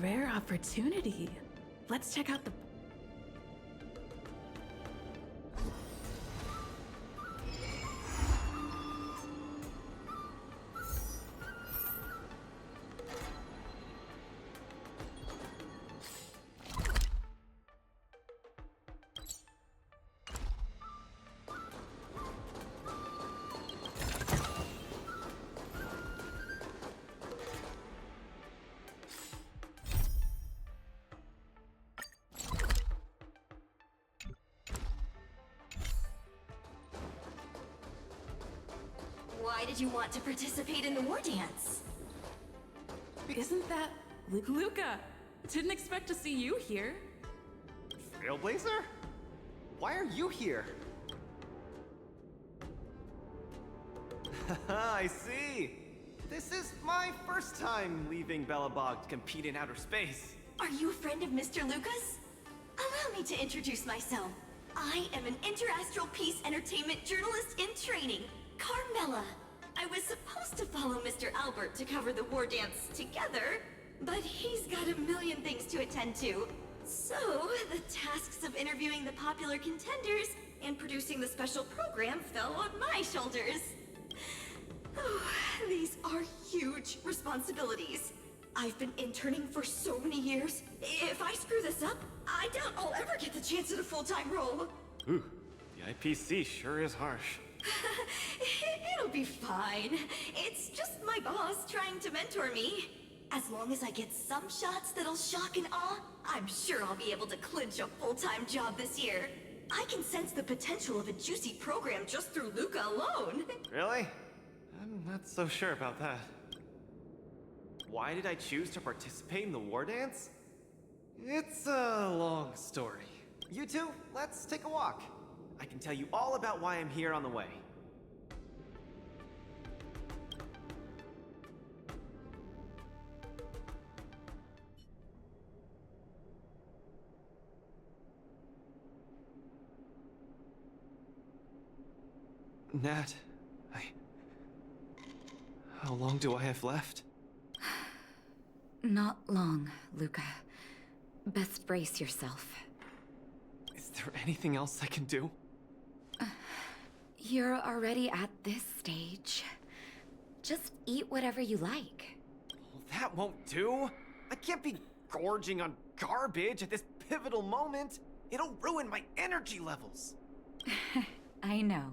rare opportunity. Let's check out the... Why did you want to participate in the Wardance? Isn't that... Luca! Didn't expect to see you here. Trailblazer? Why are you here? I see! This is my first time leaving Belobog to compete in outer space. Are you a friend of Mr. Lucas? Allow me to introduce myself. I am an interastral peace entertainment journalist in training, Carmela. I was supposed to follow Mr. Albert to cover the Wardance together, but he's got a million things to attend to. So, the tasks of interviewing the popular contenders and producing the special program fell on my shoulders. Oh, these are huge responsibilities. I've been interning for so many years. If I screw this up, I doubt I'll ever get the chance at a full-time role. Ooh, the IPC sure is harsh. It'll be fine. It's just my boss trying to mentor me. As long as I get some shots that'll shock and awe, I'm sure I'll be able to clinch a full-time job this year. I can sense the potential of a juicy program just through Luca alone. Really? I'm not so sure about that. Why did I choose to participate in the Wardance? It's a long story. You two, let's take a walk. I can tell you all about why I'm here on the way. Nat, how long do I have left? Not long, Luca. Best brace yourself. Is there anything else I can do? You're already at this stage. Just eat whatever you like. Well, that won't do. I can't be gorging on garbage at this pivotal moment. It'll ruin my energy levels. I know.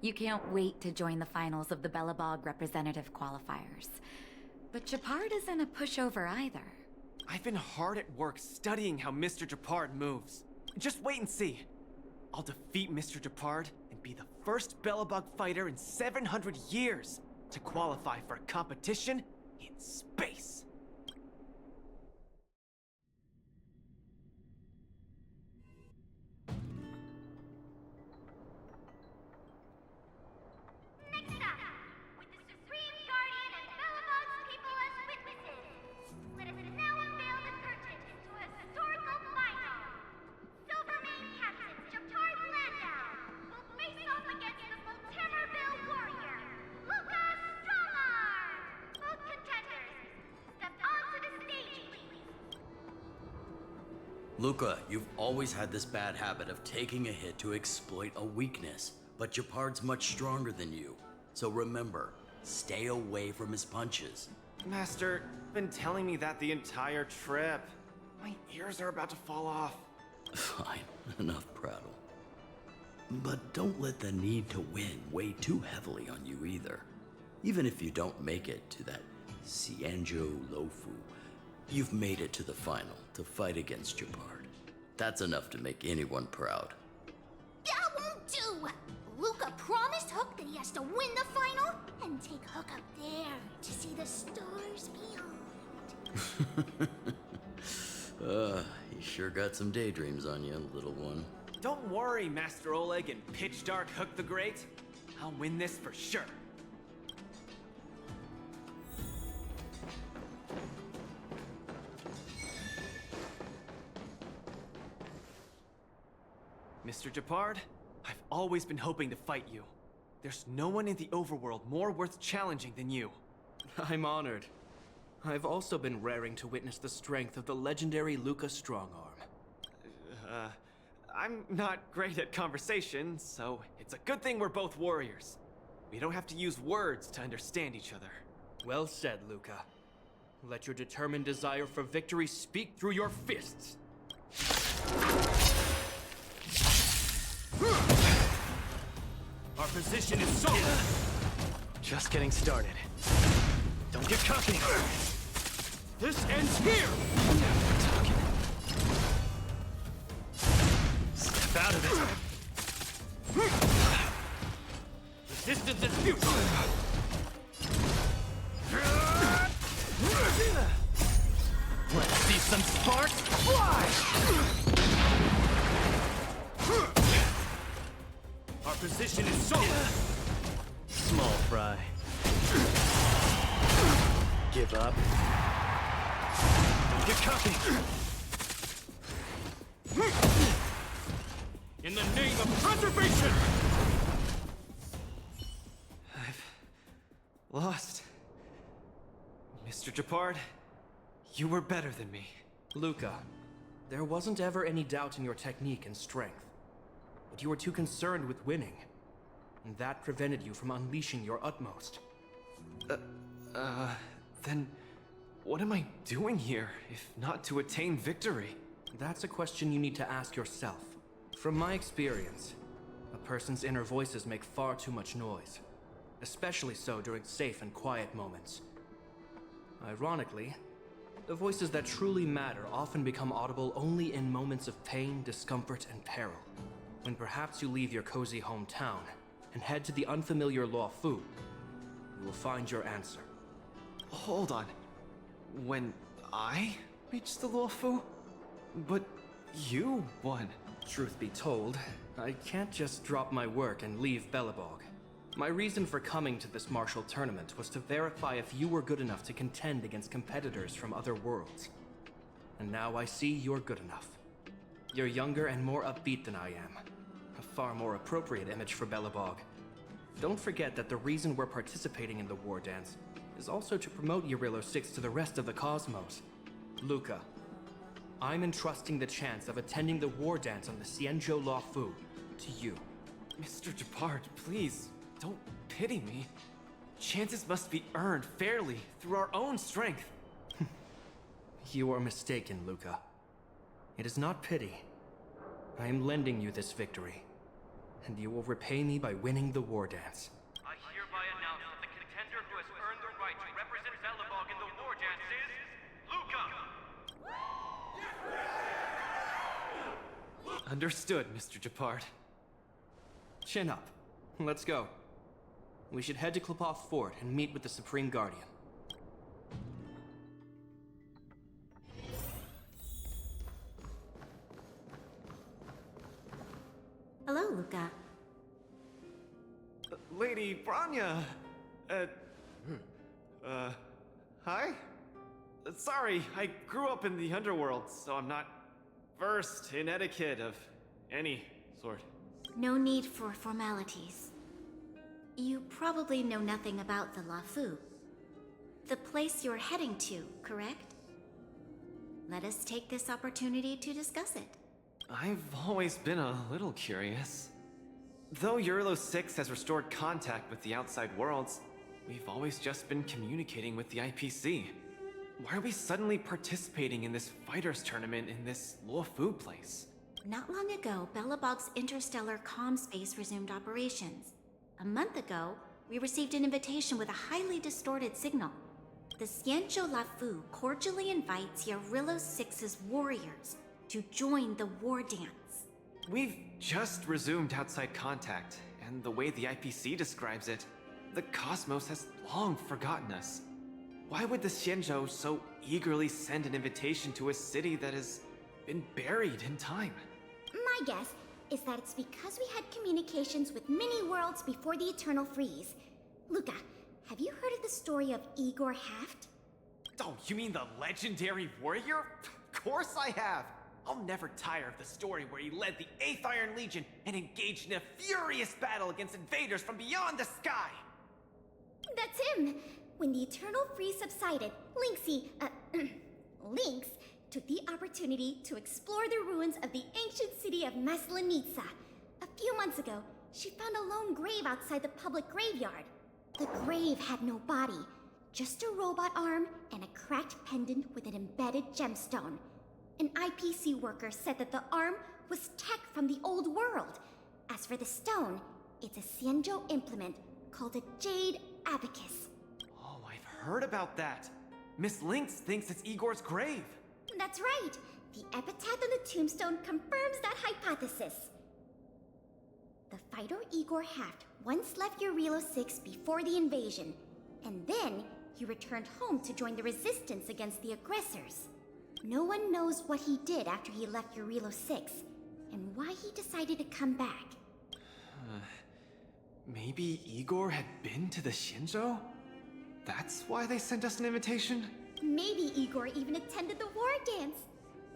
You can't wait to join the finals of the Belobog representative qualifiers. But Japard isn't a pushover either. I've been hard at work studying how Mr. Japard moves. Just wait and see. I'll defeat Mr. Japard and be the first Belobog fighter in 700 years to qualify for a competition in space. Next up, with the Supreme Guardian and Belobog's people as witnesses, let us now unveil the curtain to a historical final. Silvermane Captain Japard Landau will face off against the Volterrorville warrior, Luca Stromar! Both contenders, step onto the stage, please. Luca, you've always had this bad habit of taking a hit to exploit a weakness, but Japard's much stronger than you. So remember, stay away from his punches. Master, been telling me that the entire trip. My ears are about to fall off. Fine, enough prattle. But don't let the need to win weigh too heavily on you either. Even if you don't make it to that Cianjo Lofu, you've made it to the final to fight against Japard. That's enough to make anyone proud. That won't do! Luca promised Hook that he has to win the final and take Hook up there to see the stars beyond. You sure got some daydreams on you, little one. Don't worry, Master Oleg and Pitch Dark Hook the Great. I'll win this for sure. Mr. Japard, I've always been hoping to fight you. There's no one in the overworld more worth challenging than you. I'm honored. I've also been raring to witness the strength of the legendary Luca Strongarm. I'm not great at conversation, so it's a good thing we're both warriors. We don't have to use words to understand each other. Well said, Luca. Let your determined desire for victory speak through your fists. Our position is solid. Just getting started. Don't get cocky. This ends here. Talking. Step out of it. Resistance is futile. Let's see some sparks fly! Our position is solid. Small fry. Give up. Don't get cocky. In the name of preservation! I've lost. Mr. Japard, you were better than me. Luca, there wasn't ever any doubt in your technique and strength. But you were too concerned with winning. And that prevented you from unleashing your utmost. Then what am I doing here, if not to attain victory? That's a question you need to ask yourself. From my experience, a person's inner voices make far too much noise. Especially so during safe and quiet moments. Ironically, the voices that truly matter often become audible only in moments of pain, discomfort, and peril. When perhaps you leave your cozy hometown and head to the unfamiliar Luofu, you will find your answer. Hold on. When I reached the Luofu? But you won. Truth be told, I can't just drop my work and leave Belobog. My reason for coming to this martial tournament was to verify if you were good enough to contend against competitors from other worlds. And now I see you're good enough. You're younger and more upbeat than I am. A far more appropriate image for Belobog. Don't forget that the reason we're participating in the Wardance is also to promote Eurillo 6 to the rest of the cosmos. Luca, I'm entrusting the chance of attending the Wardance on the Xianzhou Luofu to you. Mr. Japard, please, don't pity me. Chances must be earned fairly through our own strength. You are mistaken, Luca. It is not pity. I am lending you this victory, and you will repay me by winning the Wardance. I hereby announce that the contender who has earned the right to represent Belobog in the Wardance is... Luca! Understood, Mr. Japard. Chin up. Let's go. We should head to Klopov Fort and meet with the Supreme Guardian. Hello, Luca. Lady Branya! Hi? Sorry, I grew up in the underworld, so I'm not versed in etiquette of any sort. No need for formalities. You probably know nothing about the Luofu. The place you're heading to, correct? Let us take this opportunity to discuss it. I've always been a little curious. Though Eurillo 6 has restored contact with the outside worlds, we've always just been communicating with the IPC. Why are we suddenly participating in this fighters tournament in this Luofu place? Not long ago, Belobog's interstellar comm space resumed operations. A month ago, we received an invitation with a highly distorted signal. The Xianzhou Luofu cordially invites Eurillo 6's warriors to join the Wardance. We've just resumed outside contact, and the way the IPC describes it, the cosmos has long forgotten us. Why would the Xianzhou so eagerly send an invitation to a city that has been buried in time? My guess is that it's because we had communications with many worlds before the Eternal Freeze. Luca, have you heard of the story of Igor Haft? Oh, you mean the legendary warrior? Of course I have! I'll never tire of the story where he led the 8th Iron Legion and engaged in a furious battle against invaders from beyond the sky! That's him! when the Eternal Freeze subsided, Lynx took the opportunity to explore the ruins of the ancient city of Maslenitsa. A few months ago, she found a lone grave outside the public graveyard. The grave had no body, just a robot arm and a cracked pendant with an embedded gemstone. An IPC worker said that the arm was tech from the old world. As for the stone, it's a Xianzhou implement called a Jade Abacus. Oh, I've heard about that. Miss Lynx thinks it's Igor's grave. That's right. The epitaph on the tombstone confirms that hypothesis. The fighter Igor Haft once left Urilo 6 before the invasion, and then he returned home to join the resistance against the aggressors. No one knows what he did after he left Urilo 6, and why he decided to come back. Maybe Igor had been to the Shinjo? That's why they sent us an invitation? Maybe Igor even attended the war dance.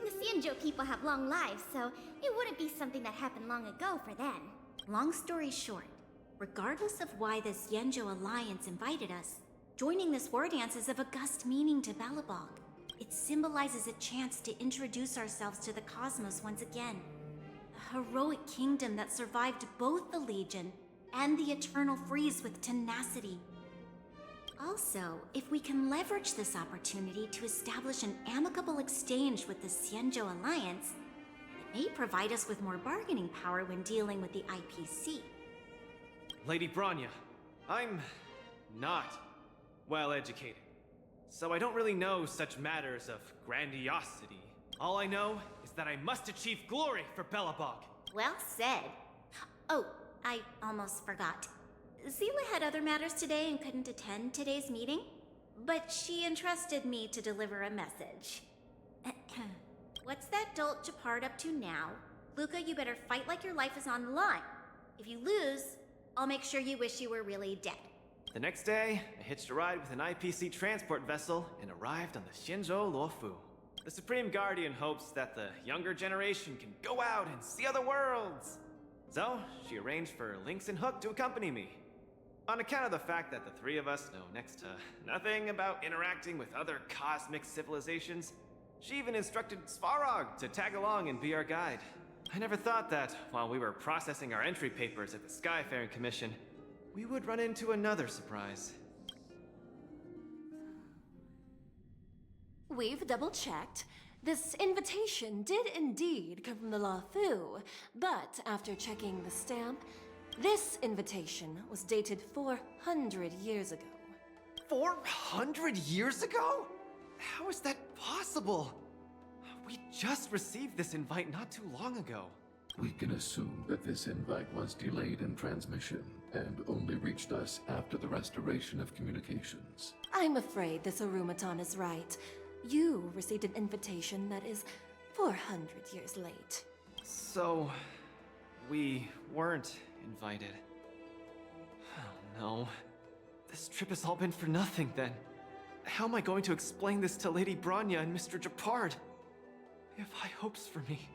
The Xianzhou people have long lives, so it wouldn't be something that happened long ago for them. Long story short, regardless of why the Xianzhou Alliance invited us, joining this war dance is of august meaning to Belobog. It symbolizes a chance to introduce ourselves to the cosmos once again. A heroic kingdom that survived both the Legion and the Eternal Freeze with tenacity. Also, if we can leverage this opportunity to establish an amicable exchange with the Xianzhou Alliance, it may provide us with more bargaining power when dealing with the IPC. Lady Bronya, I'm not well educated, so I don't really know such matters of grandiosity. All I know is that I must achieve glory for Belobog. Well said. Oh, I almost forgot. Zila had other matters today and couldn't attend today's meeting, but she entrusted me to deliver a message. What's that dolt Japard up to now? Luca, you better fight like your life is on the line. If you lose, I'll make sure you wish you were really dead. The next day, I hitched a ride with an IPC transport vessel and arrived on the Shinjo Luofu. The Supreme Guardian hopes that the younger generation can go out and see other worlds. So, she arranged for Lynx and Hook to accompany me. On account of the fact that the three of us know next to nothing about interacting with other cosmic civilizations, she even instructed Svarog to tag along and be our guide. I never thought that, while we were processing our entry papers at the Skyfaring Commission, we would run into another surprise. We've double-checked. This invitation did indeed come from the Luofu, but after checking the stamp, this invitation was dated 400 years ago. 400 years ago? How is that possible? We just received this invite not too long ago. We can assume that this invite was delayed in transmission and only reached us after the restoration of communications. I'm afraid this Arumaton is right. You received an invitation that is 400 years late. So, we weren't invited. Oh no. This trip has all been for nothing then. How am I going to explain this to Lady Bronya and Mr. Japard? They have high hopes for me.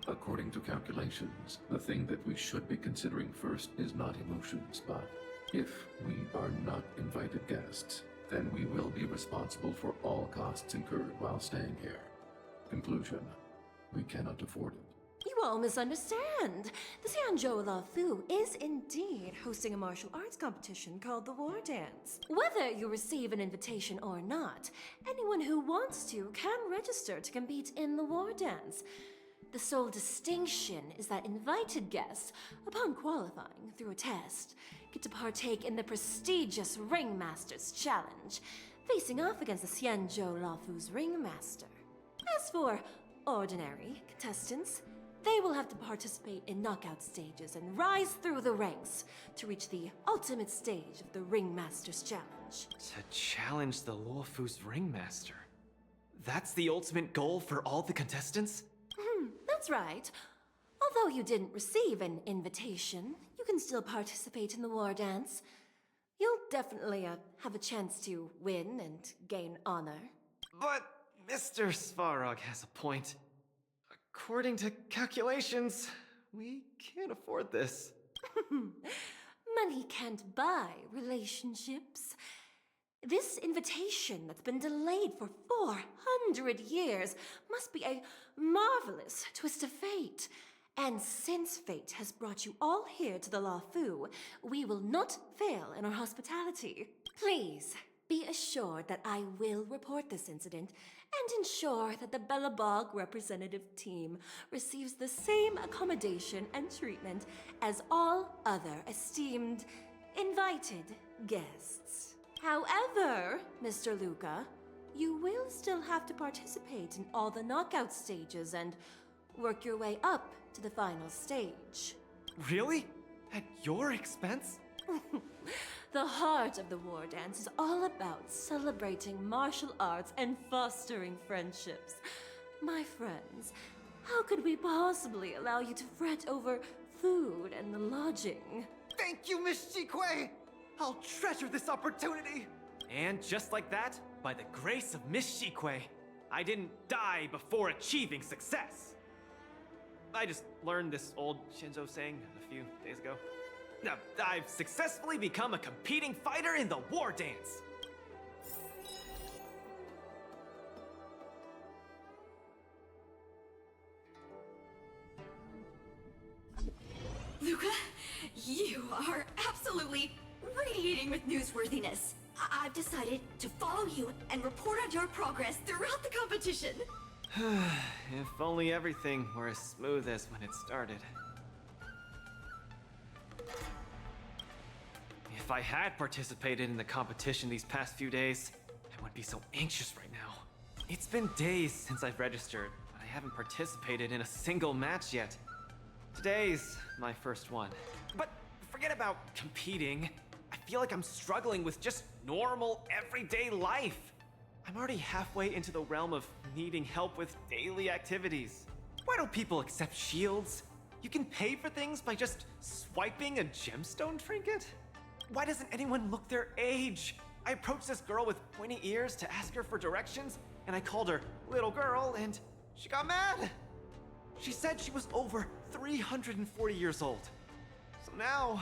According to calculations, the thing that we should be considering first is not emotions, but if we are not invited guests, then we will be responsible for all costs incurred while staying here. Conclusion, we cannot afford it. You all misunderstand. The Xianzhou Luofu is indeed hosting a martial arts competition called the Wardance. Whether you receive an invitation or not, anyone who wants to can register to compete in the Wardance. The sole distinction is that invited guests, upon qualifying through a test, get to partake in the prestigious Ringmaster's Challenge, facing off against the Xianzhou Luofu's Ringmaster. As for ordinary contestants, they will have to participate in knockout stages and rise through the ranks to reach the ultimate stage of the Ringmaster's Challenge. To challenge the Luofu's Ringmaster. That's the ultimate goal for all the contestants? That's right. Although you didn't receive an invitation, you can still participate in the war dance. You'll definitely have a chance to win and gain honor. But Mr. Svarog has a point. According to calculations, we can't afford this. Money can't buy relationships. This invitation that's been delayed for 400 years must be a marvelous twist of fate. And since fate has brought you all here to the Lafu, we will not fail in our hospitality. Please, be assured that I will report this incident and ensure that the Belobog representative team receives the same accommodation and treatment as all other esteemed, invited guests. However, Mr. Luca, you will still have to participate in all the knockout stages and work your way up to the final stage. Really? At your expense? The heart of the Wardance is all about celebrating martial arts and fostering friendships. My friends, how could we possibly allow you to fret over food and the lodging? Thank you, Miss Chikwe! I'll treasure this opportunity! And just like that, by the grace of Miss Chikwe, I didn't die before achieving success! I just learned this old Shinzo saying a few days ago. Now, I've successfully become a competing fighter in the Wardance! Luca, you are absolutely radiating with newsworthiness. I've decided to follow you and report on your progress throughout the competition. If only everything were as smooth as when it started. If I had participated in the competition these past few days, I wouldn't be so anxious right now. It's been days since I've registered, but I haven't participated in a single match yet. Today's my first one. But forget about competing. I feel like I'm struggling with just normal, everyday life. I'm already halfway into the realm of needing help with daily activities. Why don't people accept shields? You can pay for things by just swiping a gemstone trinket? Why doesn't anyone look their age? I approached this girl with pointy ears to ask her for directions, and I called her little girl, and she got mad. She said she was over 340 years old. So now,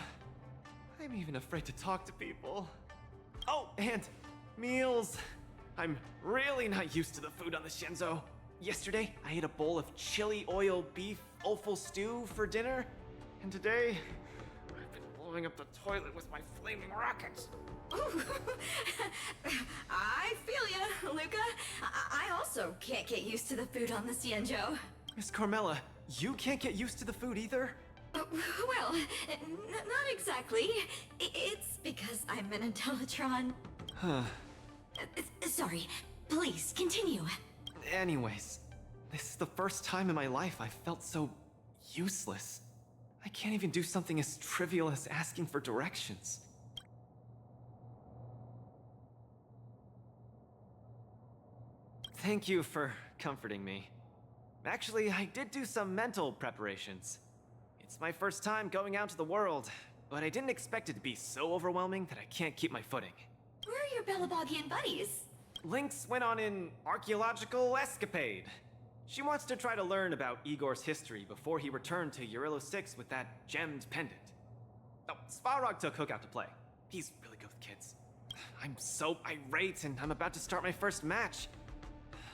I'm even afraid to talk to people. Oh, and meals. I'm really not used to the food on the Shinzo. Yesterday, I ate a bowl of chili oil beef offal stew for dinner, and today, I've been blowing up the toilet with my flaming rockets. Ooh. I feel ya, Luca. I also can't get used to the food on the Cienjo. Miss Carmela, you can't get used to the food either? Well, not exactly. It's because I'm an Intellatron. Huh. Sorry, please continue. Anyways, this is the first time in my life I've felt so useless. I can't even do something as trivial as asking for directions. Thank you for comforting me. Actually, I did do some mental preparations. It's my first time going out to the world, but I didn't expect it to be so overwhelming that I can't keep my footing. Where are your Belabogian buddies? Lynx went on an archaeological escapade. She wants to try to learn about Igor's history before he returned to Urilo 6 with that gemmed pendant. Oh, Svarog took Hook out to play. He's really good with kids. I'm so irate and I'm about to start my first match.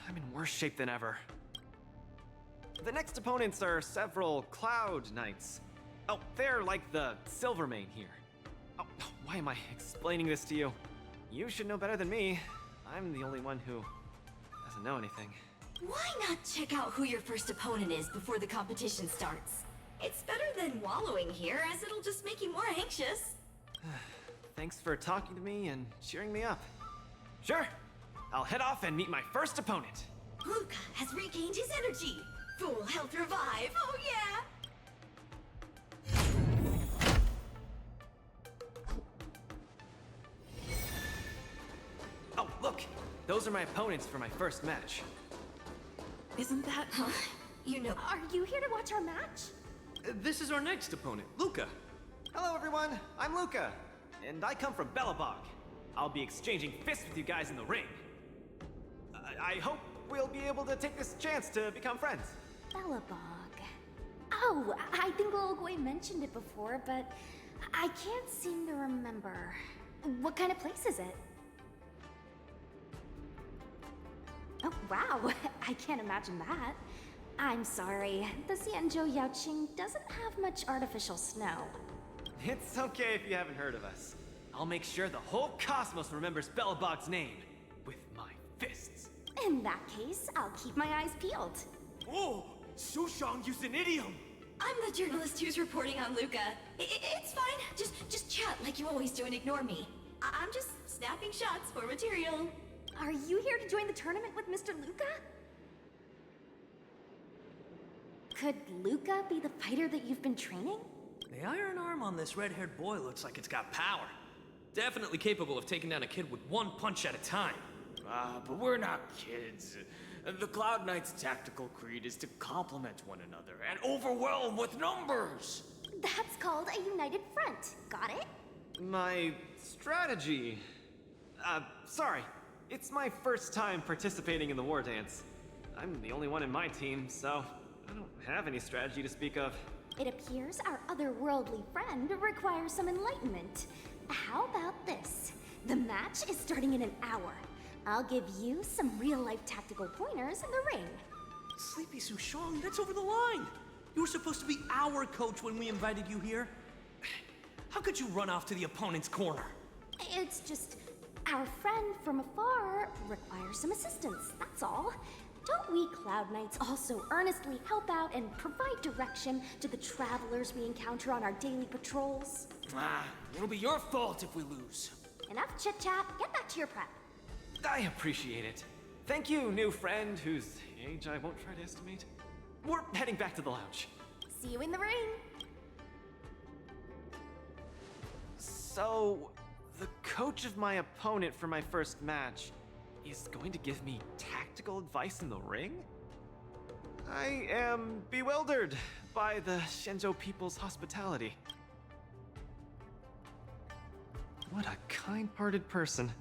I'm in worse shape than ever. The next opponents are several Cloud Knights. Oh, they're like the Silvermane here. Oh, why am I explaining this to you? You should know better than me. I'm the only one who doesn't know anything. Why not check out who your first opponent is before the competition starts? It's better than wallowing here, as it'll just make you more anxious. Thanks for talking to me and cheering me up. Sure, I'll head off and meet my first opponent. Luca has regained his energy. Full health revive, oh yeah! Oh, look! Those are my opponents for my first match. Isn't that... Huh? You know... Are you here to watch our match? This is our next opponent, Luca. Hello, everyone. I'm Luca, and I come from Belobog. I'll be exchanging fists with you guys in the ring. I hope we'll be able to take this chance to become friends. Belobog. Oh, I think Olgoy mentioned it before, but I can't seem to remember. What kind of place is it? Wow, I can't imagine that. I'm sorry, the Xianzhou Yaoqing doesn't have much artificial snow. It's okay if you haven't heard of us. I'll make sure the whole cosmos remembers Belobog's name with my fists. In that case, I'll keep my eyes peeled. Oh, Sushang used an idiom! I'm the journalist who's reporting on Luca. It's fine. Just chat like you always do and ignore me. I'm just snapping shots for material. Are you here to join the tournament with Mr. Luca? Could Luca be the fighter that you've been training? The iron arm on this red-haired boy looks like it's got power. Definitely capable of taking down a kid with one punch at a time. But we're not kids. The Cloud Knight's tactical creed is to complement one another and overwhelm with numbers! That's called a united front. Got it? My strategy... sorry. It's my first time participating in the war dance. I'm the only one in my team, so I don't have any strategy to speak of. It appears our otherworldly friend requires some enlightenment. How about this? The match is starting in an hour. I'll give you some real-life tactical pointers in the ring. Sleepy Sushang, that's over the line! You were supposed to be our coach when we invited you here. How could you run off to the opponent's corner? It's just, our friend from afar requires some assistance, that's all. Don't we Cloud Knights also earnestly help out and provide direction to the travelers we encounter on our daily patrols? It'll be your fault if we lose. Enough chit-chat, get back to your prep. I appreciate it. Thank you, new friend, whose age I won't try to estimate. We're heading back to the lounge. See you in the ring. So, the coach of my opponent for my first match is going to give me tactical advice in the ring? I am bewildered by the Shenzhou people's hospitality. What a kind-hearted person.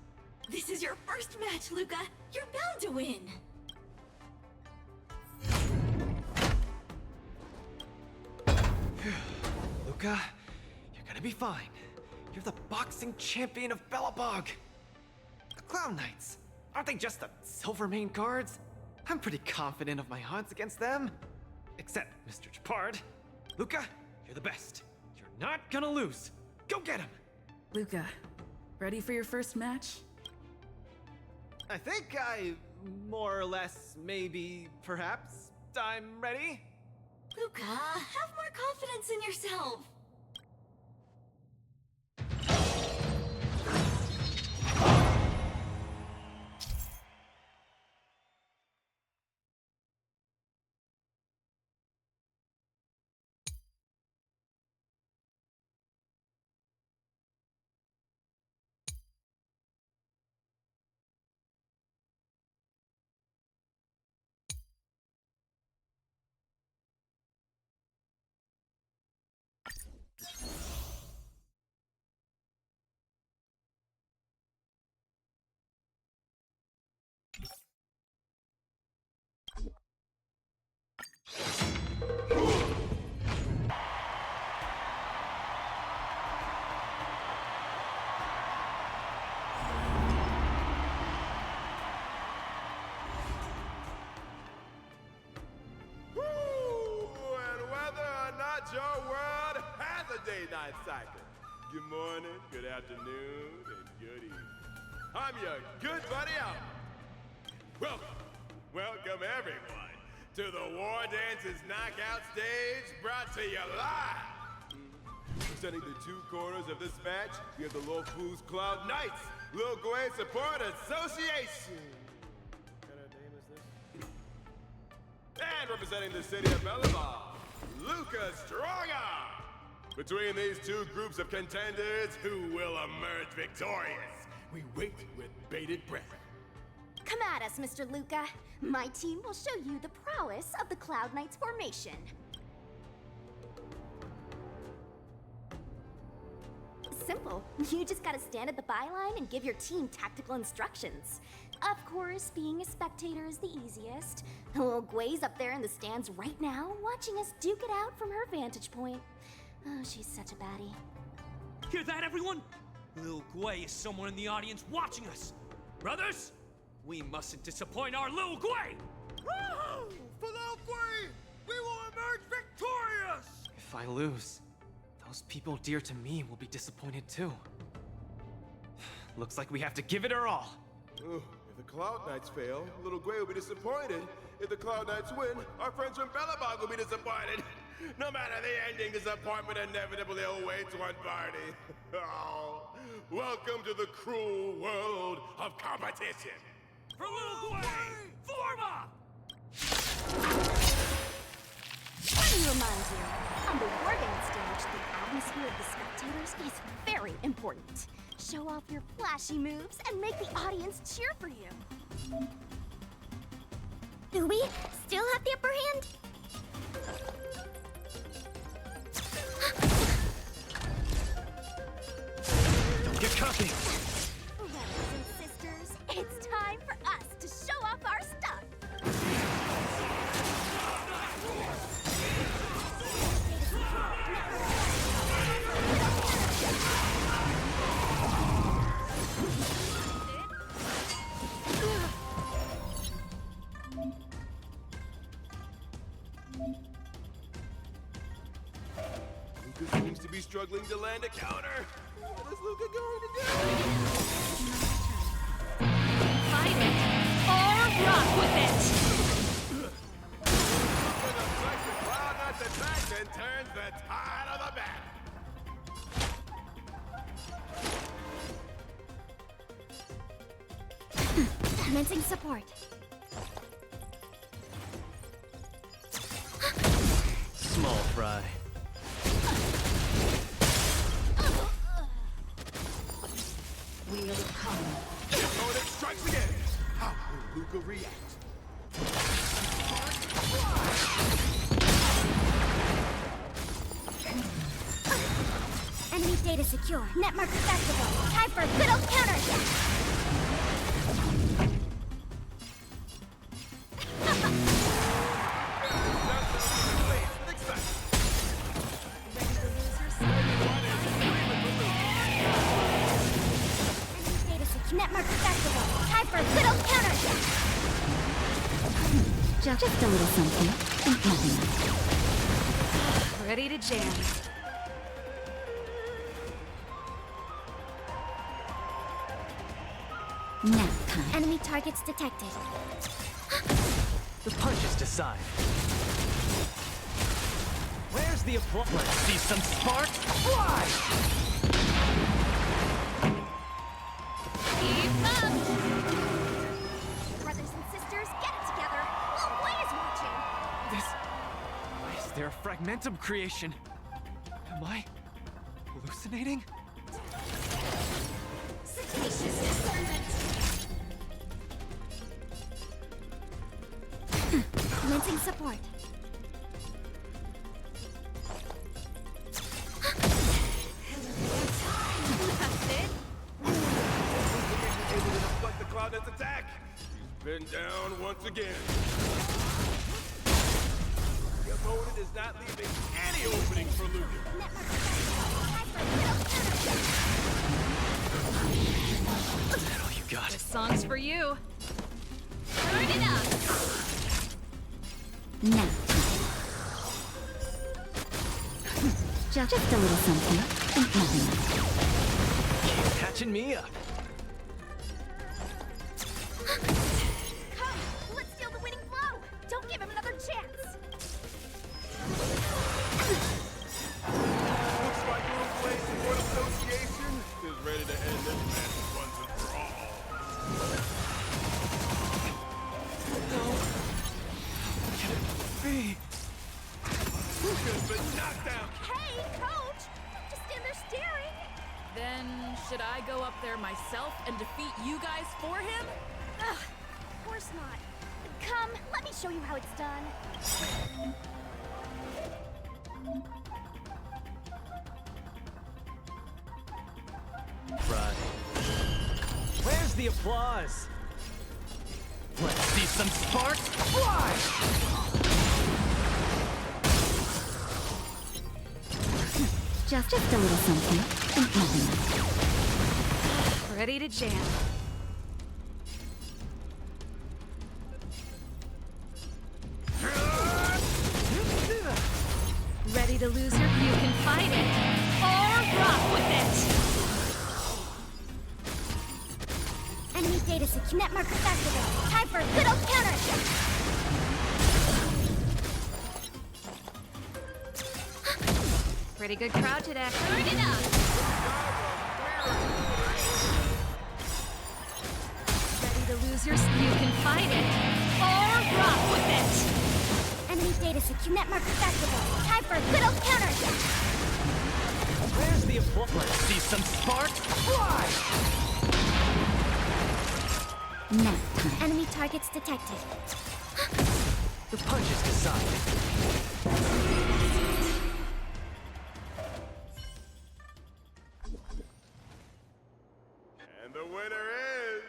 This is your first match, Luca. You're bound to win. Luca, you're gonna be fine. You're the boxing champion of Belobog. The Cloud Knights, aren't they just the Silvermane guards? I'm pretty confident of my odds against them. Except Mr. Chapard. Luca, you're the best. You're not gonna lose. Go get him! Luca, ready for your first match? I think I, more or less, maybe, perhaps, I'm ready. Luca, have more confidence in yourself. Your world has a day-night cycle. Good morning, good afternoon, and good evening. I'm your good buddy Albert. Welcome everyone to the Wardance's knockout stage, brought to you live. Presenting the two corners of this match, we have the Lofu's Cloud Knights, Lil Gwei Support Association. What kind of name is this? And representing the city of Belobog, Luca Strongarm! Between these two groups of contenders, who will emerge victorious? We wait with bated breath. Come at us, Mr. Luca. My team will show you the prowess of the Cloud Knights formation. Simple. You just gotta stand at the byline and give your team tactical instructions. Of course, being a spectator is the easiest. Lil Gwei's up there in the stands right now, watching us duke it out from her vantage point. Oh, she's such a baddie. Hear that, everyone? Lil Gwei is someone in the audience watching us. Brothers, We mustn't disappoint our little Gwei! Woohoo! For Little Gwei, we will emerge victorious! If I lose, those people dear to me will be disappointed too. Looks like we have to give it our all. Ugh, if the Cloud Knights fail, Little Gwei will be disappointed. If the Cloud Knights win, our friends from Belobog will be disappointed. No matter the ending, disappointment inevitably awaits one party. Oh, welcome to the cruel world of competition. For Little Gwei! Form up! Let me remind you, on the Wardance stage, the atmosphere of the spectators is very important. Show off your flashy moves and make the audience cheer for you. Do we still have the upper hand? Don't get cocky! Brothers and sisters, it's time for us to show off our stuff. Luca seems to be struggling to land a counter. What is Luca going to do? Fight it, or rock with it! Luca looks the Cloud Knights attack and turns the tide of the battle. Commencing support. Small fry. Wheel of come. Opponent strikes again. How will Luca react? Enemy data secure. Netmark accessible. Time for a good old counterattack. Netmark accessible. Time for a good old counterattack. Just a little something. Nothing else. Ready to jam. Now time. Enemy targets detected. The punches decide. Where's the applause? Let's see some sparks fly! Keep up! Brothers and sisters, get it together. Little Gwei is watching. Why is there a fragmentum creation? Am I hallucinating? Sagacious discernment. Commencing support. That's it? Able to deflect the Cloud Knights attack. He's been down once again. The opponent is not leaving any opening for Luca. Is that all you got? This song's for you. Turn it up! Now time. Just a little something. Nothing else. Keep catching me up. Come, let's steal the winning blow. Don't give him another chance. Looks like Little Gwei Support Association is ready to end this match once and for all. Can it be? Luca's been knocked out. Hey, coach! Don't just stand there staring. Then, should I go up there myself and defeat you guys for him? Ugh, of course not. Come, let me show you how it's done. Right. Where's the applause? Let's see some sparks fly! Just a little something. Nothing else. Ready to jam. Ready to lose your... You can fight it, or rock with it! Enemy data sync net markers activated. Time for a good old counter! Pretty good crowd today. Turn it up! Ready to lose your... You can fight it, or rock with it! Enemy data sync net markers activated. Time for a good old counter! Where's the approach? Let's see some sparks fly! Nap time. Enemy targets detected. The punches decide. And the winner is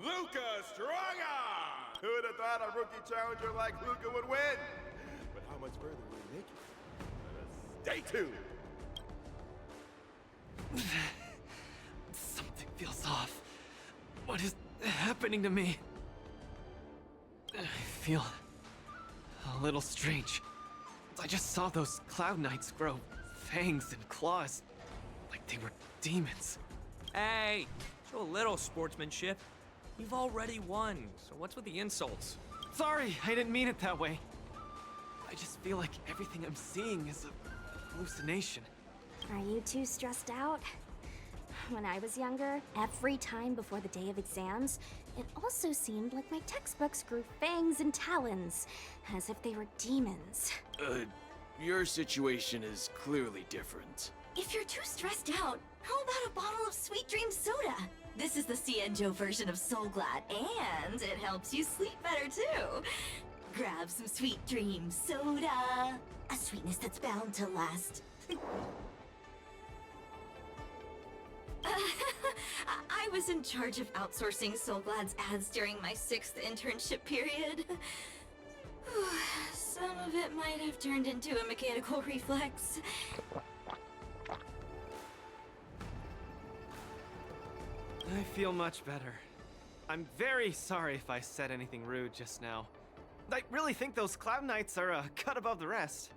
Luca Stronga! Who would have thought a rookie challenger like Luca would win? But how much further will he make it? Let us stay tuned. Something feels off. What is happening to me? I feel a little strange. I just saw those Cloud Knights grow fangs and claws, like they were demons. Hey, show a little sportsmanship. You've already won, so what's with the insults? Sorry, I didn't mean it that way. I just feel like everything I'm seeing is a hallucination. Are you too stressed out? When I was younger, every time before the day of exams, it also seemed like my textbooks grew fangs and talons, as if they were demons. Your situation is clearly different. If you're too stressed out, how about a bottle of Sweet Dream Soda? This is the Cienjo version of Soul Glad, and it helps you sleep better too. Grab some Sweet Dream Soda. A sweetness that's bound to last. I was in charge of outsourcing Soul Glad's ads during my 6th internship period. Some of it might have turned into a mechanical reflex. I feel much better. I'm very sorry if I said anything rude just now. I really think those Cloud Knights are a cut above the rest.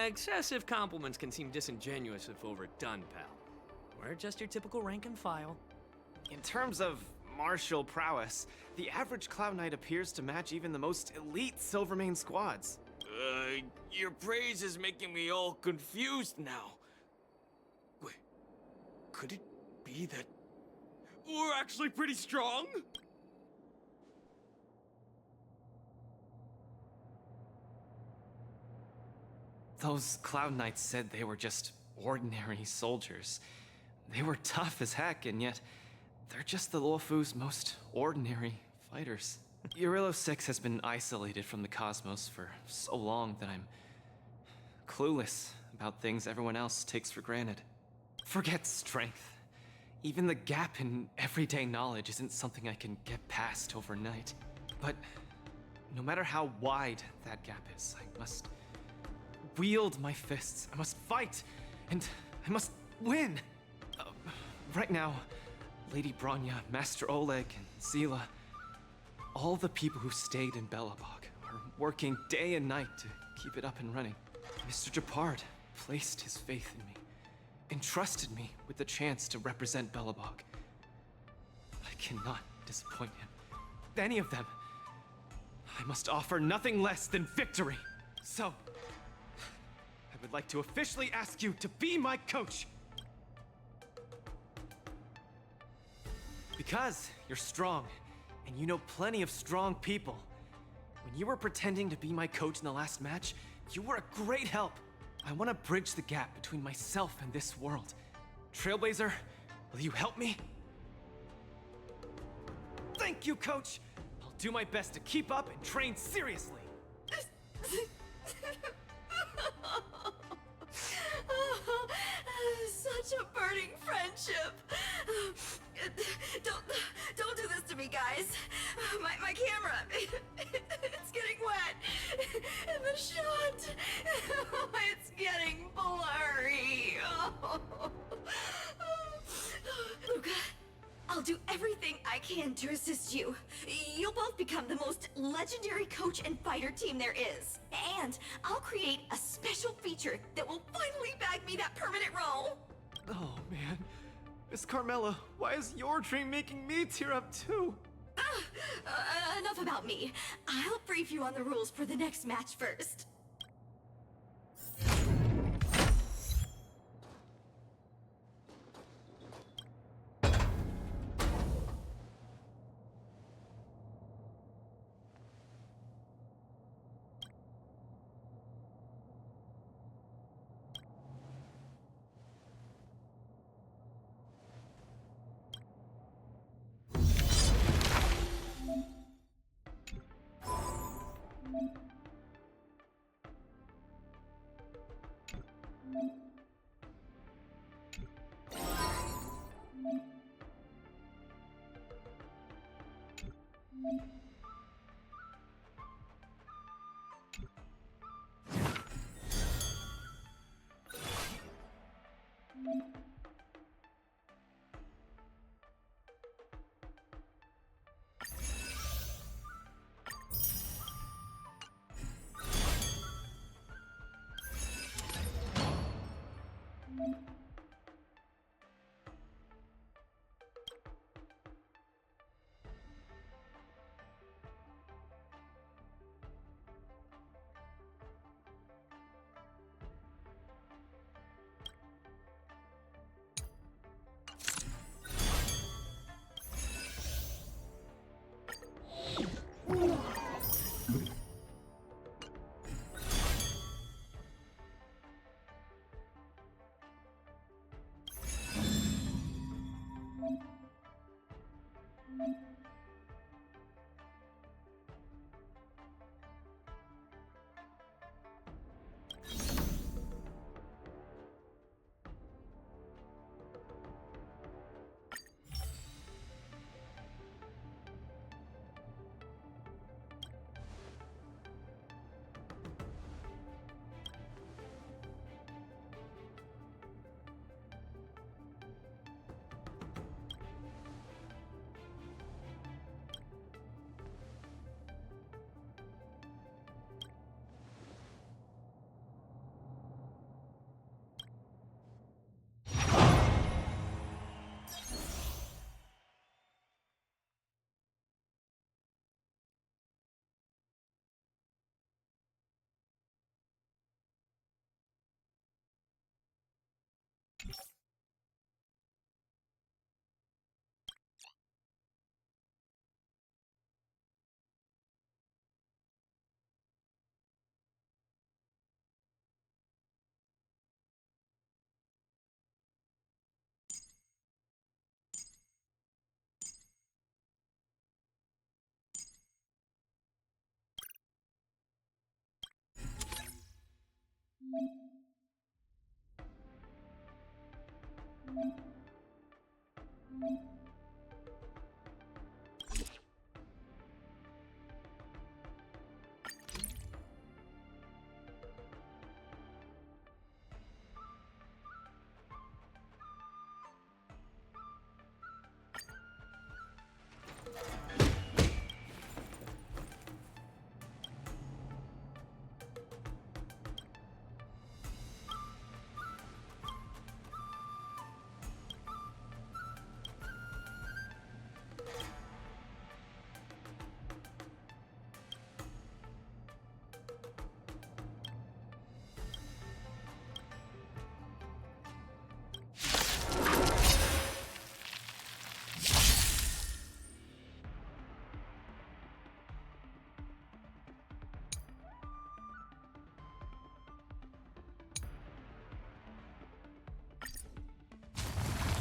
Excessive compliments can seem disingenuous if overdone, pal. We're just your typical rank and file. In terms of martial prowess, the average Cloud Knight appears to match even the most elite Silvermane squads. Your praise is making me all confused now. Wait, could it be that we're actually pretty strong? Those Cloud Knights said they were just ordinary soldiers. They were tough as heck, and yet they're just the Luofu's most ordinary fighters. Urilo 6 has been isolated from the cosmos for so long that I'm clueless about things everyone else takes for granted. Forget strength. Even the gap in everyday knowledge isn't something I can get past overnight. But no matter how wide that gap is, I must wield my fists. I must fight, and I must win. Right now, Lady Bronya, Master Oleg, and Zila, all the people who stayed in Belobog are working day and night to keep it up and running. Mr. Japard placed his faith in me, entrusted me with the chance to represent Belobog. I cannot disappoint him. Any of them. I must offer nothing less than victory. So, I would like to officially ask you to be my coach. Because you're strong, and you know plenty of strong people. When you were pretending to be my coach in the last match, you were a great help. I want to bridge the gap between myself and this world. Trailblazer, will you help me? Thank you, coach! I'll do my best to keep up and train seriously. Such a burning friendship. Don't do this to me, guys. My camera, it's getting wet. And the shot, it's getting blurry. Luca, I'll do everything I can to assist you. You'll both become the most legendary coach and fighter team there is. And I'll create a special feature that will finally bag me that permanent role. Oh man, Miss Carmela, why is your dream making me tear up too? Enough about me. I'll brief you on the rules for the next match first.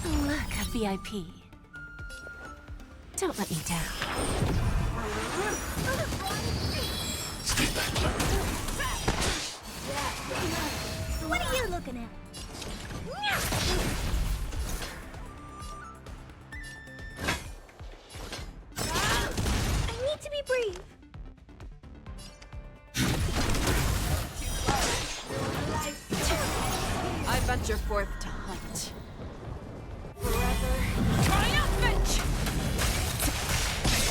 Look, a VIP. Don't let me down. What are you looking at? I need to be brief. I venture forth to hunt. Triumphant!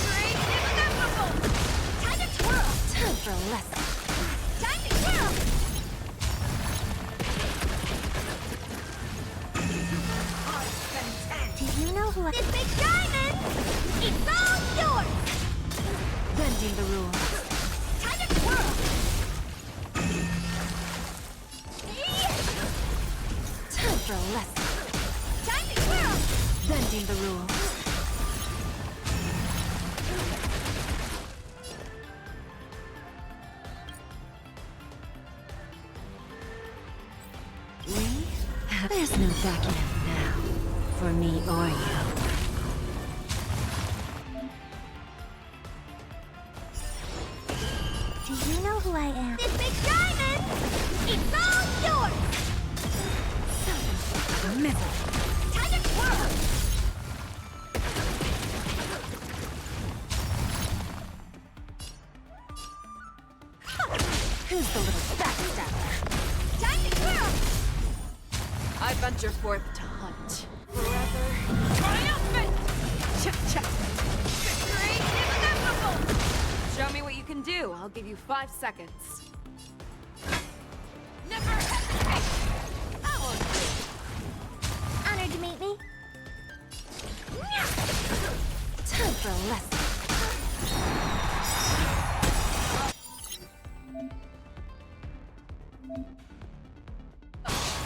Great inevitable! for a lesson. Time to kill! Do you know who I— This big diamond! It's all yours! Bending the rules. Time to twirl! Time for a lesson. Time to twirl! Bending the rules. There's no backing up now, for me or you. Do you know who I am? This big diamond! It's all yours! Middle. Time to twirl! Who's the little backstabber? Time to twirl! I venture forth to hunt. Forever. Triumphant! Check. Victory is inevitable! Show me what you can do. I'll give you 5 seconds. Never hesitate! Honored to meet me. Time for a lesson.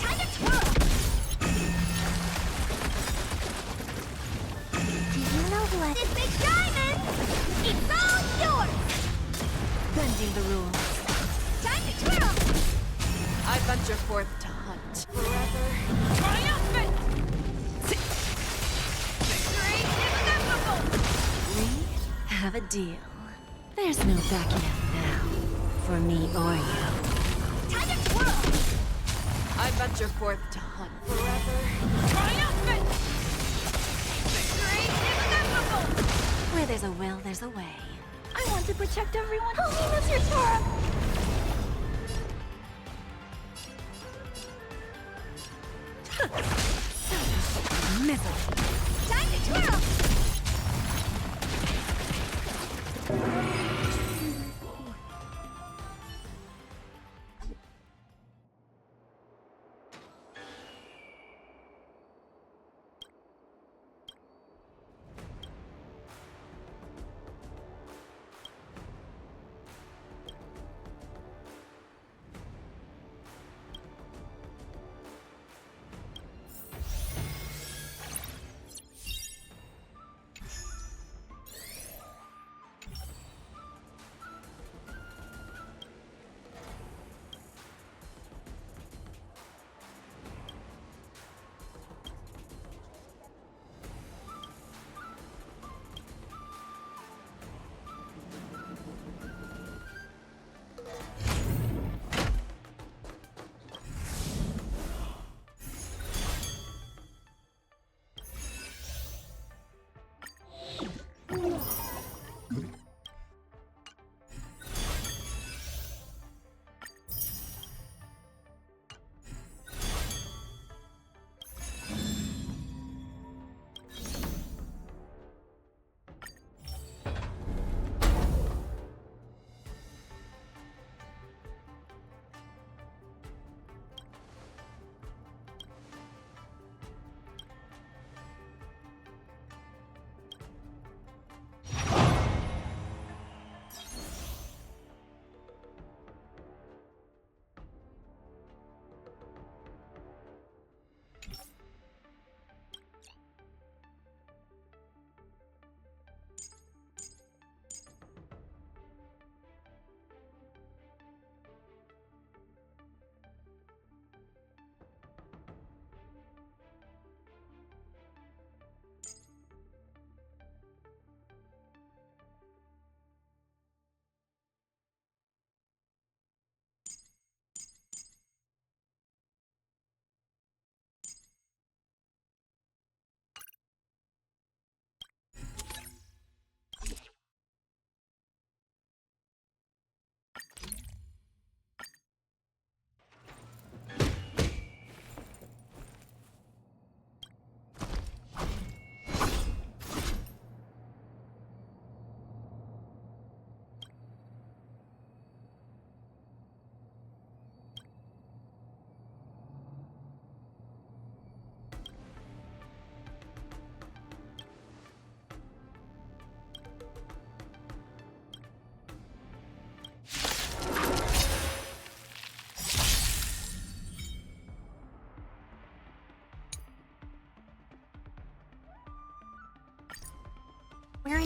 Time to twirl! Do you know who I— This big diamond! It's all yours! Bending the rules. Time to twirl! I venture forth to hunt. Forever. Triumphant! Victory is inevitable! We have a deal. There's no backing up now, for me or you. Time to twirl! I venture forth to hunt. Forever. Triumphant! Victory is inevitable! Where there's a will, there's a way. I want to protect everyone. Holiness, your Torah! Middle. Time to twirl!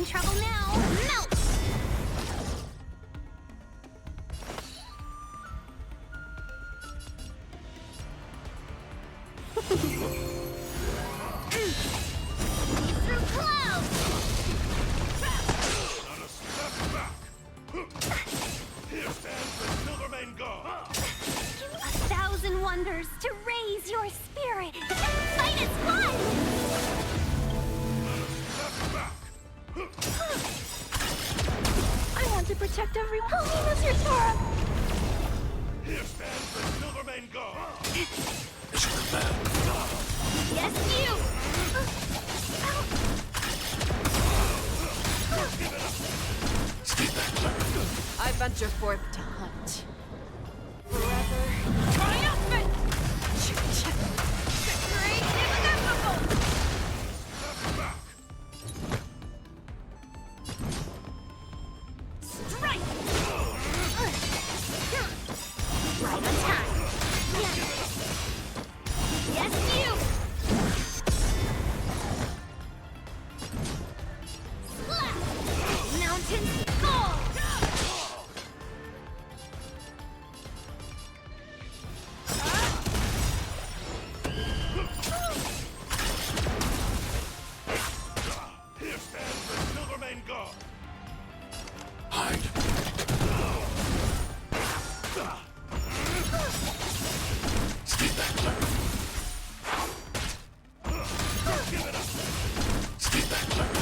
in trouble now. Melt! Through clouds! Not a step back! Here stands the Silvermane God! Do 1,000 wonders to raise your spirit. The fight is won! I want to protect everyone. Holiness, your Torah! Here stands the Silvermane God! Yes, you! I venture forth to hunt. Forever. Triumphant! Victory inevitable! Strike! Right on time. Yes, you! Slap! Mountain fall! Here stands the Silvermane God! Hide. Stay back, Larry. Stay back, Larry.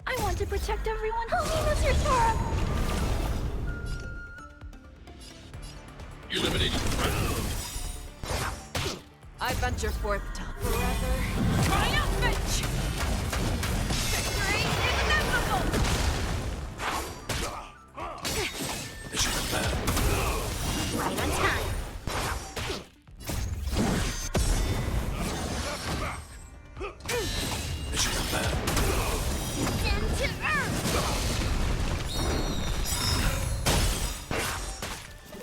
I want to protect everyone. Holiness, your Torah! Eliminating threat. I venture forth to forever. Triumphant! Victory inevitable! Mission command. Right on time. Mission command. Send to Earth!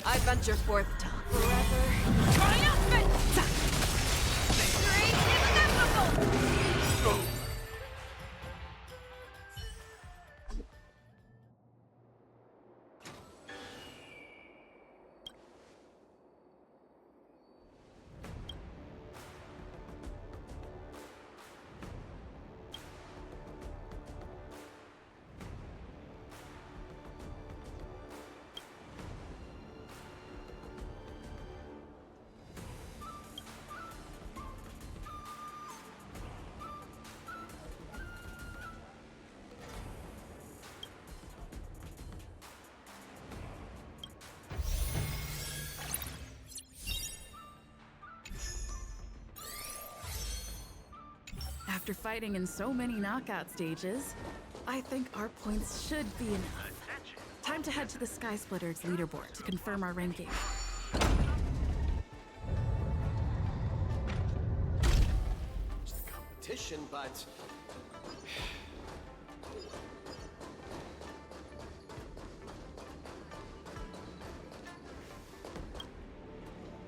I venture forth to forever. Triumphant! Victory inevitable! After fighting in so many knockout stages, I think our points should be enough. Time to head to the Sky Splitters leaderboard to confirm our ranking. It's the competition, but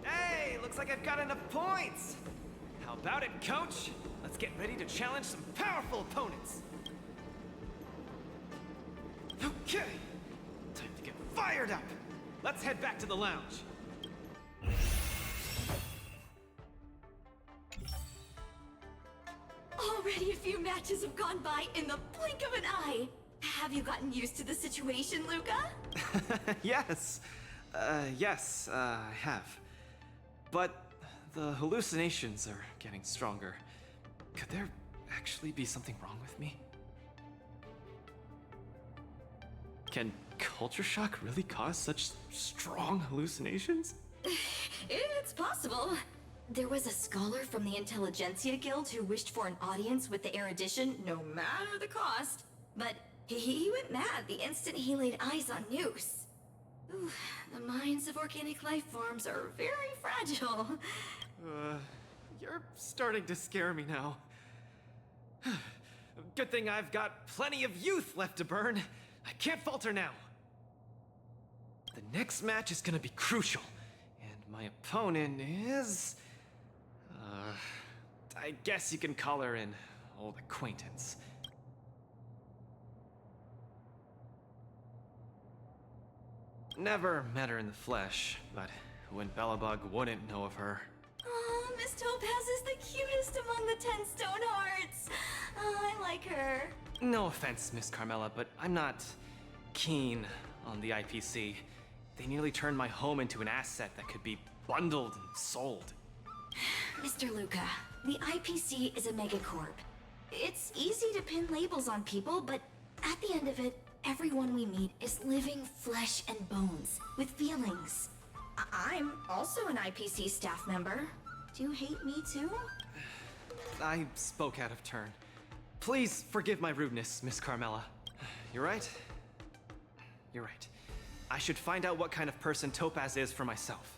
Hey, looks like I've got enough points! How about it, coach? Let's get ready to challenge some powerful opponents! Okay, time to get fired up! Let's head back to the lounge. Already a few matches have gone by in the blink of an eye. Have you gotten used to the situation, Luca? Yes. Yes, I have. But the hallucinations are getting stronger. Could there actually be something wrong with me? Can culture shock really cause such strong hallucinations? It's possible. There was a scholar from the Intelligentsia Guild who wished for an audience with the erudition, no matter the cost. But he went mad the instant he laid eyes on Noose. Ooh, the minds of organic life forms are very fragile. You're starting to scare me now. Good thing I've got plenty of youth left to burn. I can't falter now. The next match is gonna be crucial, and my opponent is... I guess you can call her an old acquaintance. Never met her in the flesh, but when Belobog wouldn't know of her. Oh, Miss Topaz is the cutest among the 10 stone hearts. Oh, I like her. No offense, Miss Carmela, but I'm not keen on the IPC. They nearly turned my home into an asset that could be bundled and sold. Mr. Luca, the IPC is a megacorp. It's easy to pin labels on people, but at the end of it, everyone we meet is living flesh and bones, with feelings. I'm also an IPC staff member. Do you hate me too? I spoke out of turn. Please forgive my rudeness, Miss Carmela. You're right. You're right. I should find out what kind of person Topaz is for myself.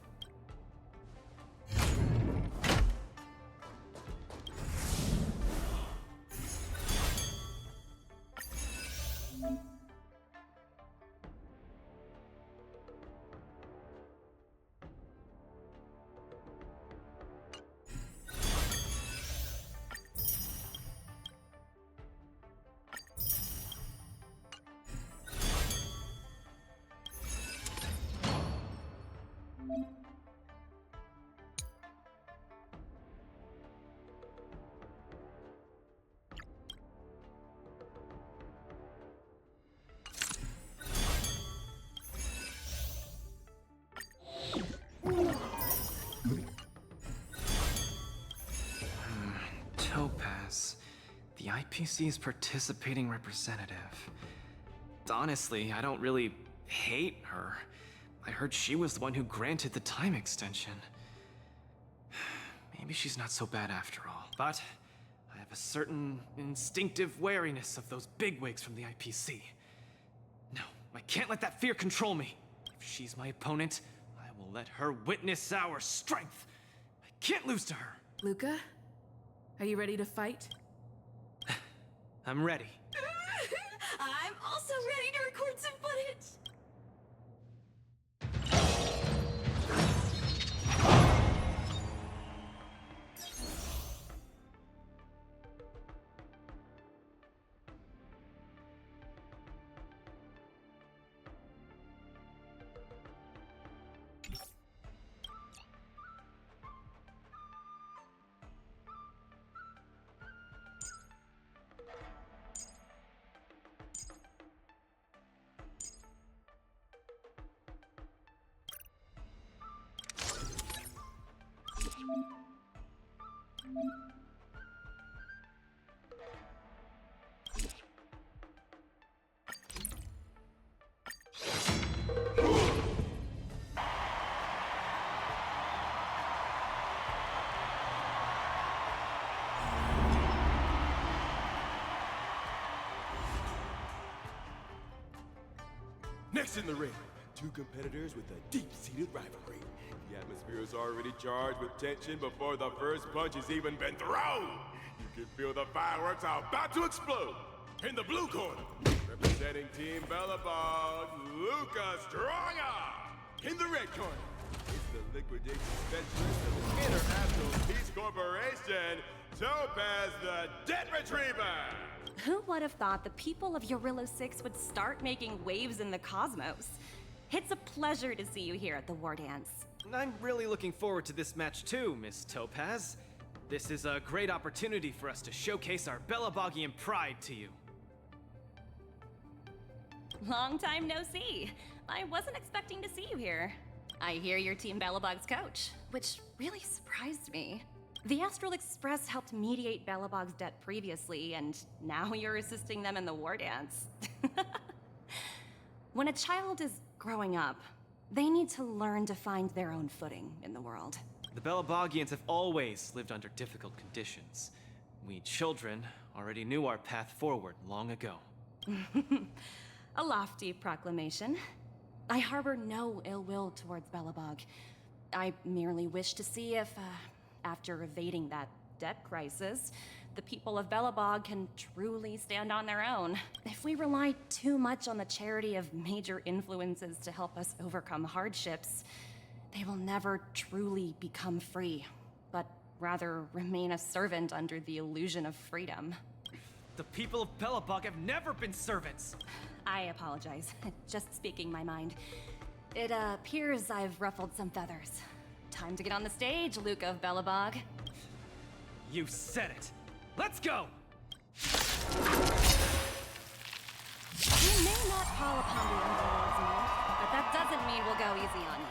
Topaz, the IPC's participating representative. Honestly, I don't really hate her. I heard she was the one who granted the time extension. Maybe she's not so bad after all. But I have a certain instinctive wariness of those bigwigs from the IPC. No, I can't let that fear control me. If she's my opponent, I will let her witness our strength. I can't lose to her. Luca, are you ready to fight? I'm ready. I'm also ready to record some footage. Next in the ring, two competitors with a deep-seated rivalry. The atmosphere is already charged with tension before the first punch has even been thrown. You can feel the fireworks are about to explode. In the blue corner, representing Team Belobog, Luca Stronga. In the red corner, it's the liquidation specialist of the International Peace Corporation, Topaz the Debt Retriever. Who would have thought the people of Yorilo 6 would start making waves in the cosmos? It's a pleasure to see you here at the Wardance. I'm really looking forward to this match too, Miss Topaz. This is a great opportunity for us to showcase our Belobogian pride to you. Long time no see. I wasn't expecting to see you here. I hear you're Team Belobog's coach, which really surprised me. The Astral Express helped mediate Belobog's debt previously, and now you're assisting them in the Wardance. When a child is growing up, they need to learn to find their own footing in the world. The Belobogians have always lived under difficult conditions. We children already knew our path forward long ago. A lofty proclamation. I harbor no ill will towards Belobog. I merely wish to see if, after evading that debt crisis, the people of Belobog can truly stand on their own. If we rely too much on the charity of major influences to help us overcome hardships, they will never truly become free, but rather remain a servant under the illusion of freedom. The people of Belobog have never been servants! I apologize. Just speaking my mind. It appears I've ruffled some feathers. Time to get on the stage, Luca of Belobog. You said it. Let's go! We may not call upon the Emperor's might, but that doesn't mean we'll go easy on you.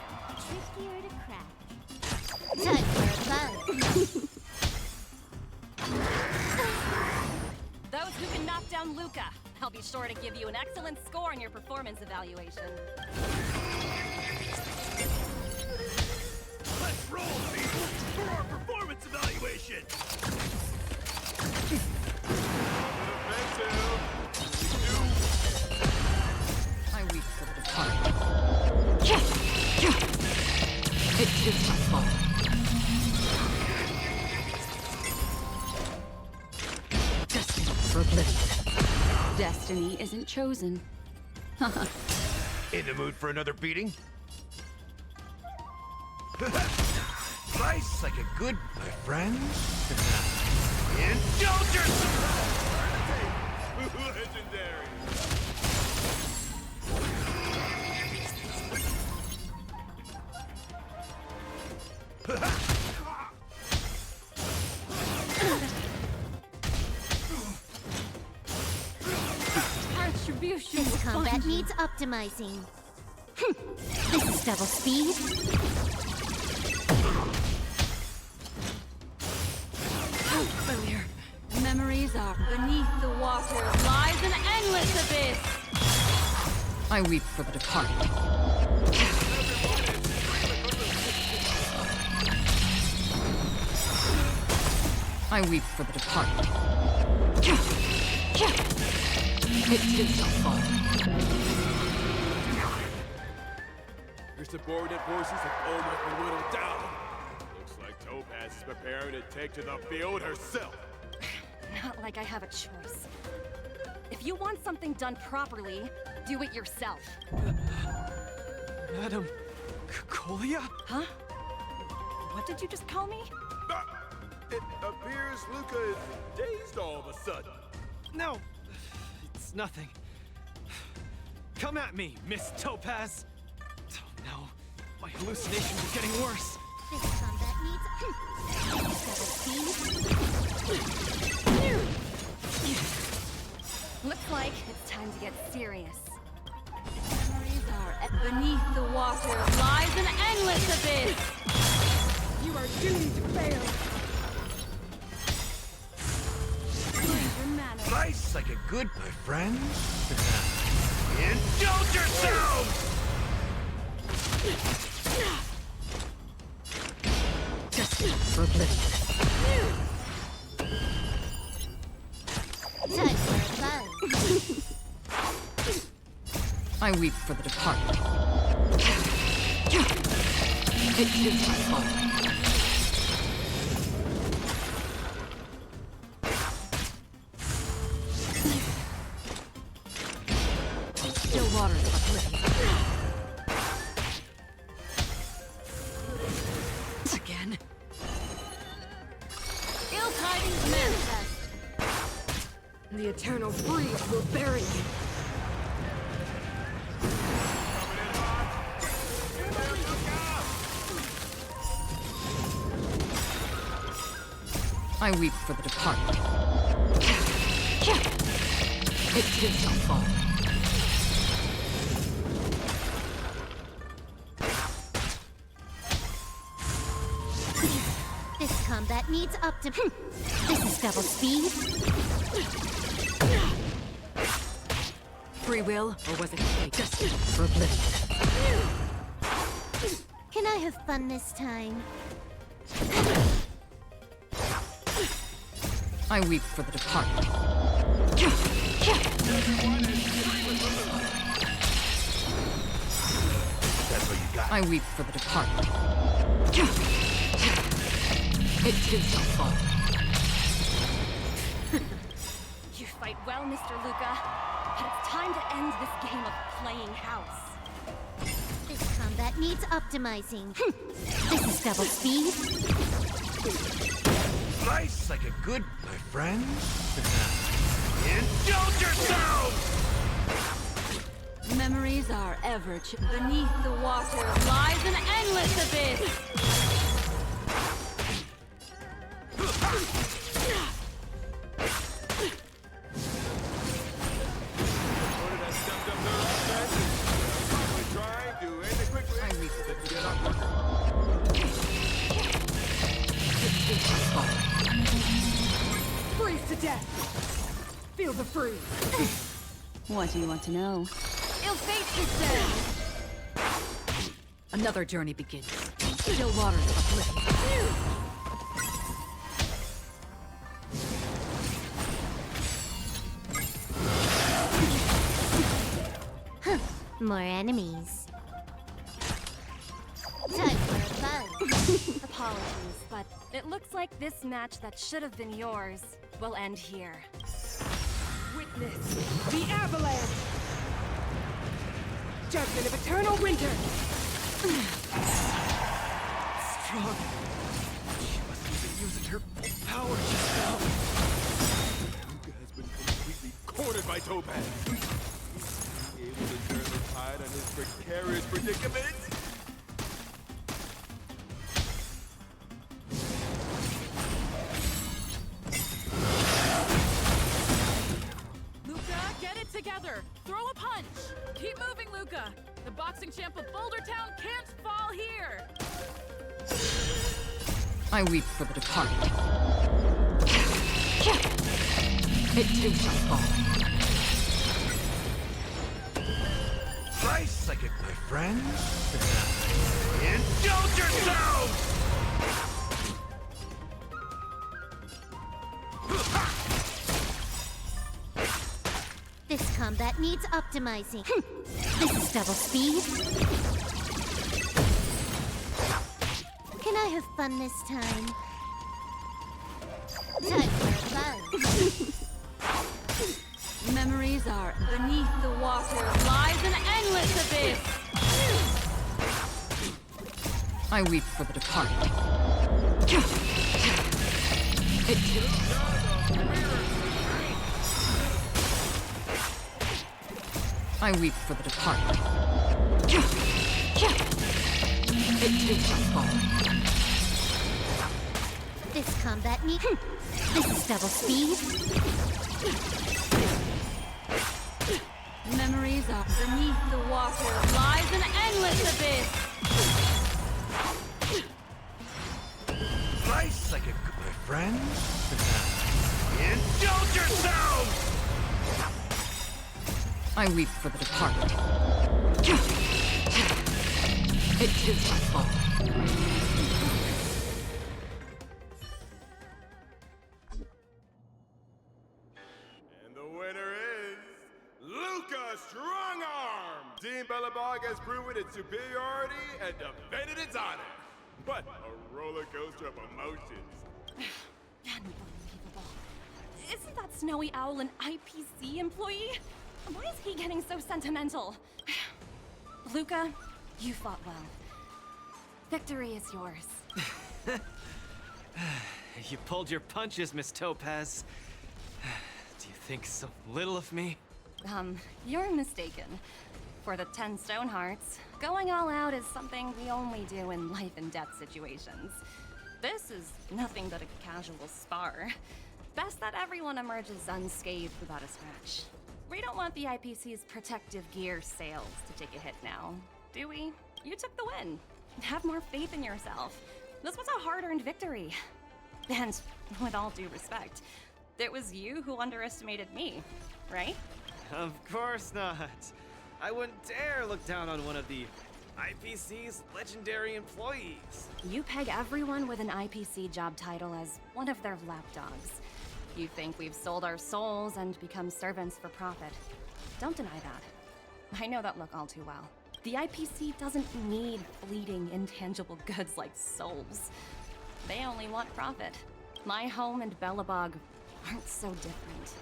Trickier to crack. Time for a buzz. Those who can knock down Luca, I'll be sure to give you an excellent score in your performance evaluation. Let's roll, people, for our performance evaluation! I weep for the departed. It is my fault. Destiny for oblivion. Destiny isn't chosen. In the mood for another beating? Nice, like a good, my friend. Indulge yourself! Legendary! Attribution. This combat needs optimizing. This is double speed. Familiar. Memories are beneath the water. Lies an endless abyss. I weep for the departed. I weep for the departed. It is my fault. Your subordinate forces have almost been whittled down. Looks like Topaz is preparing to take to the field herself. Not like I have a choice. If you want something done properly, do it yourself. Madam Colia? Huh? What did you just call me? It appears Luca is dazed all of a sudden. No, it's nothing. Come at me, Miss Topaz. Oh no, my hallucinations are getting worse. This combat needs double speed. Looks like it's time to get serious. Memories are beneath the water. Lies an endless abyss. You are doomed to fail. Nice, like a good, my friend. Indulge yourselves! Destiny for oblivion. Time for a buzz. I weep for the departed. It is my fault. Still waters of oblivion. Again. Ill tidings manifest. The eternal breeze will bury you. I weep for the departed. It is my fault. This combat needs This is double speed. Free will, or was it fate? Destiny for oblivion. Can I have fun this time? I weep for the departed. That's what you got. I weep for the departed. It is my fault. You fight well, Mr. Luca, but it's time to end this game of playing house. This combat needs optimizing. This is double speed. Nice, like a good, my friend. Indulge yourselves! Memories Memories are ever beneath the water lies an endless abyss. Freeze to death! Feel the freeze! What do you want to know? Ill fate descends! Another journey begins. Still waters of oblivion. More enemies. Time for a buzz. Apologies, but it looks like this match that should have been yours will end here. Witness the avalanche! Judgment of eternal winter! Strong. She must have been using her full power just now. Luca has been completely cornered by Topaz. Is he able to turn the tide on his precarious predicament? Luca, get it together! Throw a punch! Keep moving, Luca! The boxing champ of Boulder Town can't fall here! I weep for the departed. It too shall fall. Try psychic, my friend. Indulge yourselves! This combat needs optimizing. This is double speed. Can I have fun this time? Time for a buzz. Memories are beneath the water lies an endless abyss. I weep for the departed. It too. I weep for the departed. It too shall fall. This combat needs. This is double speed. Memories are beneath the water lies an endless abyss. Try psychic, my friend. Indulge yourselves! I weep for the departed. It too shall fall. And the winner is Luca Strongarm! Team Bellabog has proven its superiority and defended its honor. What a roller coaster of emotions. Unbelievable. Isn't that Snowy Owl an IPC employee? Why is he getting so sentimental? Luca, you fought well. Victory is yours. You pulled your punches, Miss Topaz. Do you think so little of me? You're mistaken. For the 10 Stone Hearts, going all out is something we only do in life and death situations. This is nothing but a casual spar. Best that everyone emerges unscathed without a scratch. We don't want the IPC's protective gear sales to take a hit now, do we? You took the win. Have more faith in yourself. This was a hard-earned victory. And with all due respect, it was you who underestimated me, right? Of course not. I wouldn't dare look down on one of the IPC's legendary employees. You peg everyone with an IPC job title as one of their lapdogs. You think we've sold our souls and become servants for profit. Don't deny that. I know that look all too well. The IPC doesn't need fleeting, intangible goods like souls. They only want profit. My home and Bellabog aren't so different.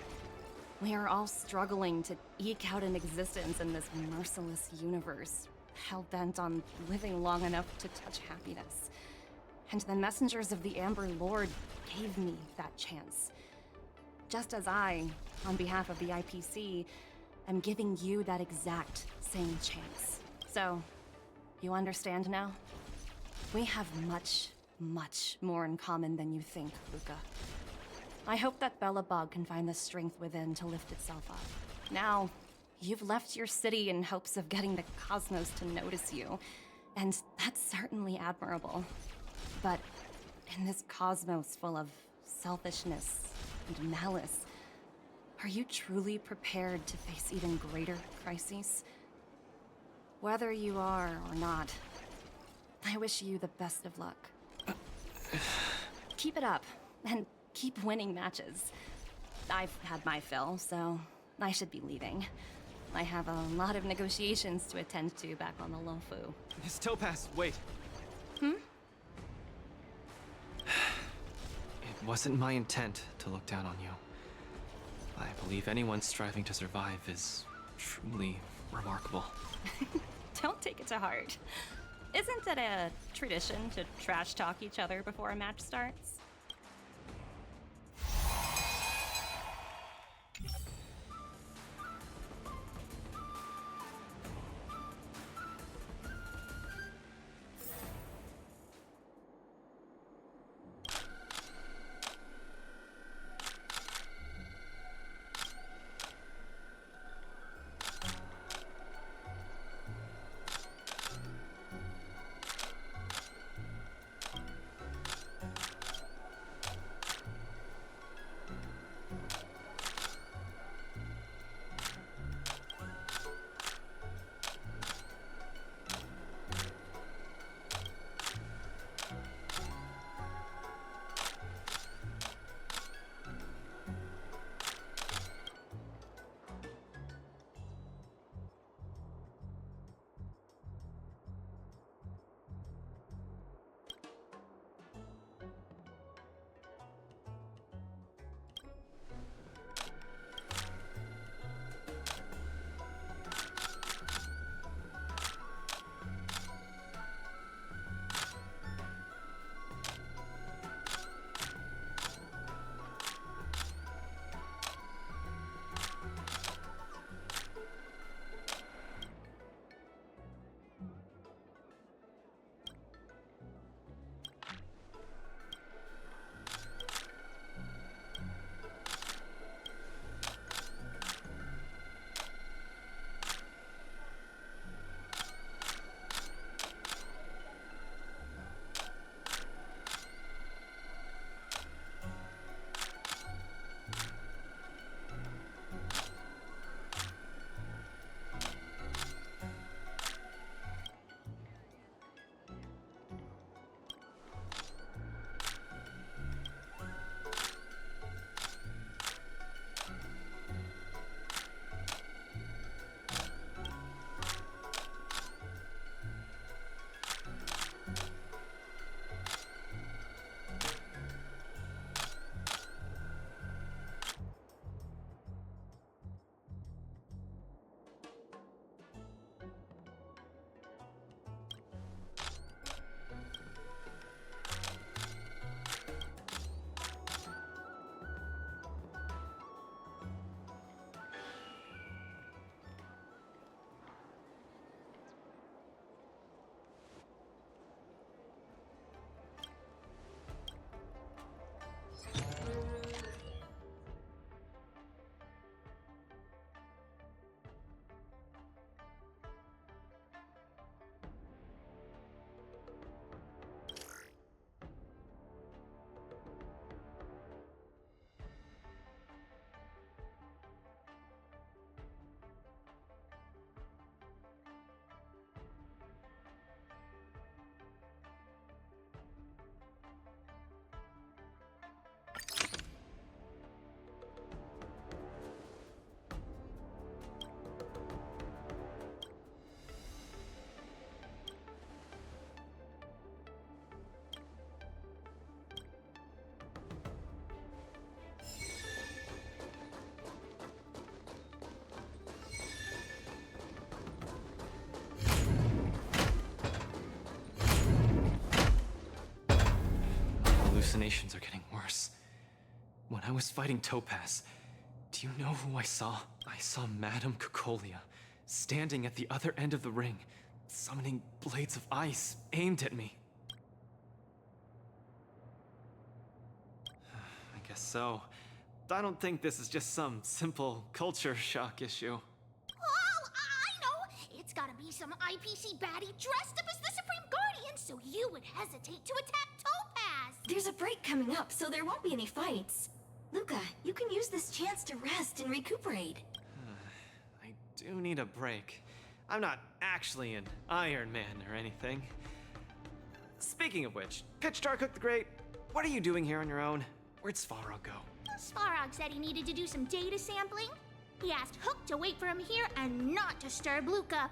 We are all struggling to eke out an existence in this merciless universe, hell-bent on living long enough to touch happiness. And the messengers of the Amber Lord gave me that chance. Just as I, on behalf of the IPC, I'm giving you that exact same chance. So, you understand now? We have much, much more in common than you think, Luca. I hope that Belobog can find the strength within to lift itself up. Now, you've left your city in hopes of getting the cosmos to notice you, and that's certainly admirable. But in this cosmos full of selfishness and malice, are you truly prepared to face even greater crises? Whether you are or not, I wish you the best of luck. Keep it up, and keep winning matches. I've had my fill, so I should be leaving. I have a lot of negotiations to attend to back on the Lofu. Miss Topaz, wait. Hmm? It wasn't my intent to look down on you. I believe anyone striving to survive is truly remarkable. Don't take it to heart. Isn't it a tradition to trash talk each other before a match starts? Hallucinations are getting worse. When I was fighting Topaz, do you know who I saw? I saw Madame Cocolia standing at the other end of the ring, summoning blades of ice aimed at me. I guess so. I don't think this is just some simple culture shock issue. Oh, I know! It's gotta be some IPC baddie dressed up as the Supreme Guardian so you would hesitate to attack Topaz! There's a break coming up, so there won't be any fights. Luca, you can use this chance to rest and recuperate. I do need a break. I'm not actually an Iron Man or anything. Speaking of which, Pitch Dark the Great, what are you doing here on your own? Where'd Svarog go? Svarog said he needed to do some data sampling. He asked Hook to wait for him here and not disturb Luca.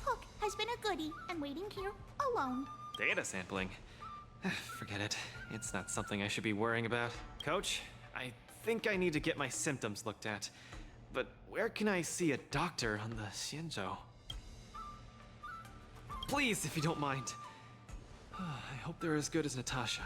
Hook has been a goodie and waiting here alone. Data sampling? Forget it. It's not something I should be worrying about. Coach, I think I need to get my symptoms looked at. But where can I see a doctor on the Xianzhou? Please, if you don't mind. I hope they're as good as Natasha.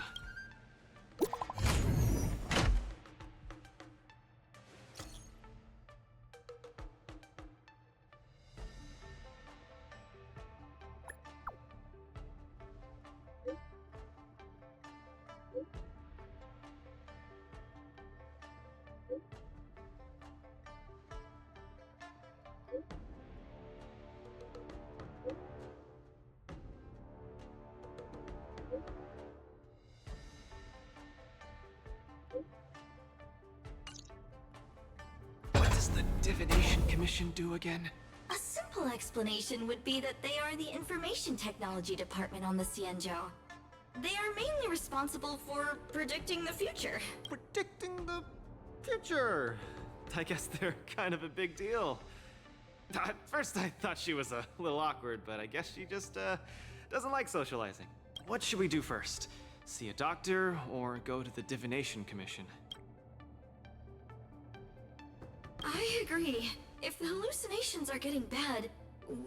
What does the Divination Commission do again? A simple explanation would be that they are the Information Technology Department on the Xianzhou. They are mainly responsible for predicting the future. Predicting the future? I guess they're kind of a big deal. At first I thought she was a little awkward, but I guess she just doesn't like socializing. What should we do first? See a doctor or go to the Divination Commission? I agree. If the hallucinations are getting bad,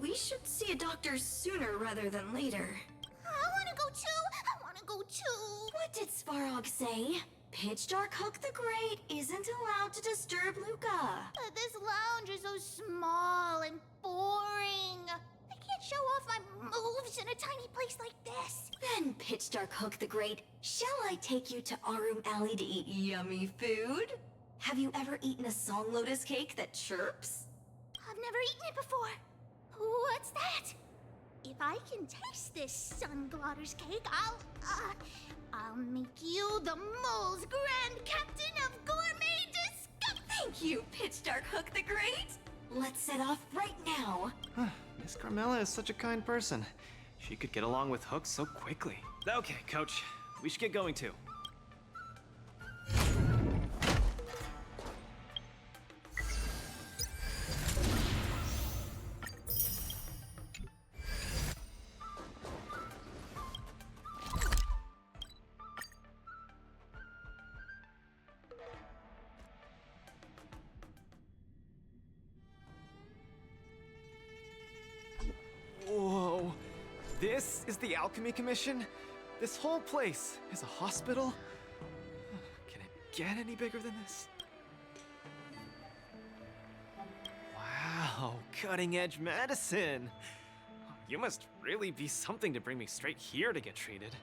we should see a doctor sooner rather than later. I wanna go too! I wanna go too! What did Svarog say? Pitch Dark Hook the Great isn't allowed to disturb Luca. But this lounge is so small and boring. I can't show off my moves in a tiny place like this. Then, Pitch Dark Hook the Great, shall I take you to Arum Alley to eat yummy food? Have you ever eaten a song lotus cake that chirps? I've never eaten it before. What's that? If I can taste this sun glotter's cake, I'll make you the mole's grand captain of gourmet disgust. Thank you, Pitch Dark Hook the Great. Let's set off right now. Miss Carmela is such a kind person. She could get along with Hook so quickly. Okay, Coach. We should get going too. Whoa. This is the Alchemy Commission? This whole place is a hospital? Can it get any bigger than this? Wow, cutting-edge medicine. You must really be something to bring me straight here to get treated.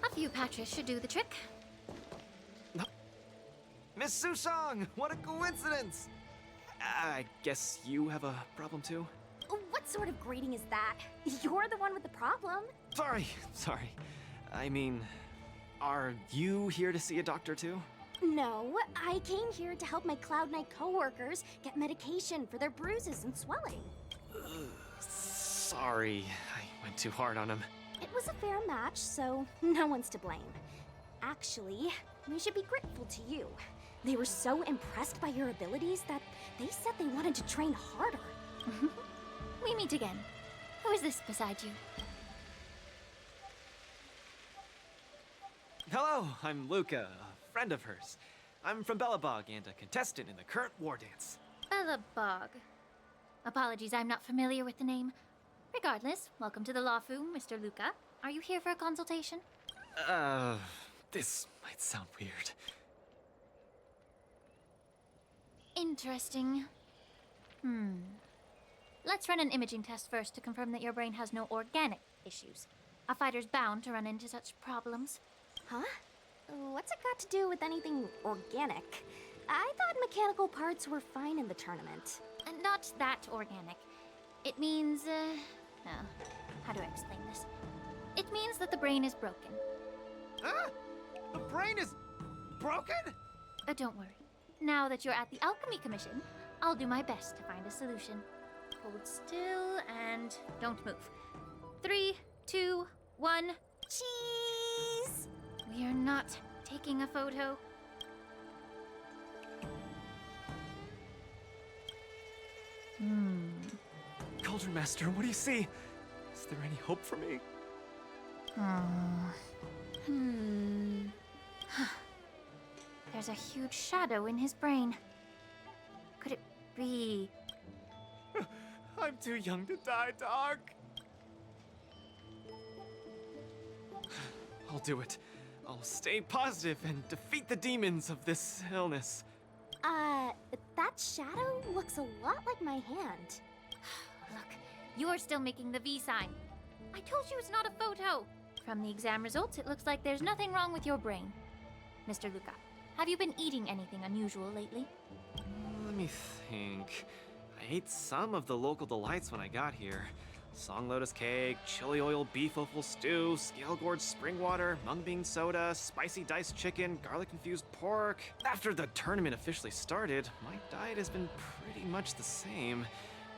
A few patches should do the trick. Miss Sushang, what a coincidence! I guess you have a problem too? What sort of greeting is that? You're the one with the problem. Sorry. I mean, are you here to see a doctor too? No, I came here to help my Cloud Knight coworkers get medication for their bruises and swelling. Sorry, I went too hard on him. It was a fair match, so no one's to blame. Actually, we should be grateful to you. They were so impressed by your abilities that they said they wanted to train harder. We meet again. Who is this beside you? Hello, I'm Luca, a friend of hers. I'm from Belobog and a contestant in the current Wardance. Belobog. Apologies, I'm not familiar with the name. Regardless, welcome to the Lawfu, Mr. Luca. Are you here for a consultation? This might sound weird. Interesting. Let's run an imaging test first to confirm that your brain has no organic issues. A fighter's bound to run into such problems. Huh? What's it got to do with anything organic? I thought mechanical parts were fine in the tournament. Not that organic. It means, how do I explain this? It means that the brain is broken. Ah! The brain is broken? Don't worry. Now that you're at the Alchemy Commission, I'll do my best to find a solution. Hold still and don't move. 3, 2, 1. Cheese! We are not taking a photo. Cauldron Master, what do you see? Is there any hope for me? There's a huge shadow in his brain. Could it be... I'm too young to die, dog. I'll do it. I'll stay positive and defeat the demons of this illness. That shadow looks a lot like my hand. Look, you're still making the V sign. I told you it's not a photo. From the exam results, it looks like there's nothing wrong with your brain. Mr. Luca, have you been eating anything unusual lately? Let me think. I ate some of the local delights when I got here. Song lotus cake, chili oil beef offal stew, scale gorge spring water, mung bean soda, spicy diced chicken, garlic infused pork. After the tournament officially started, my diet has been pretty much the same.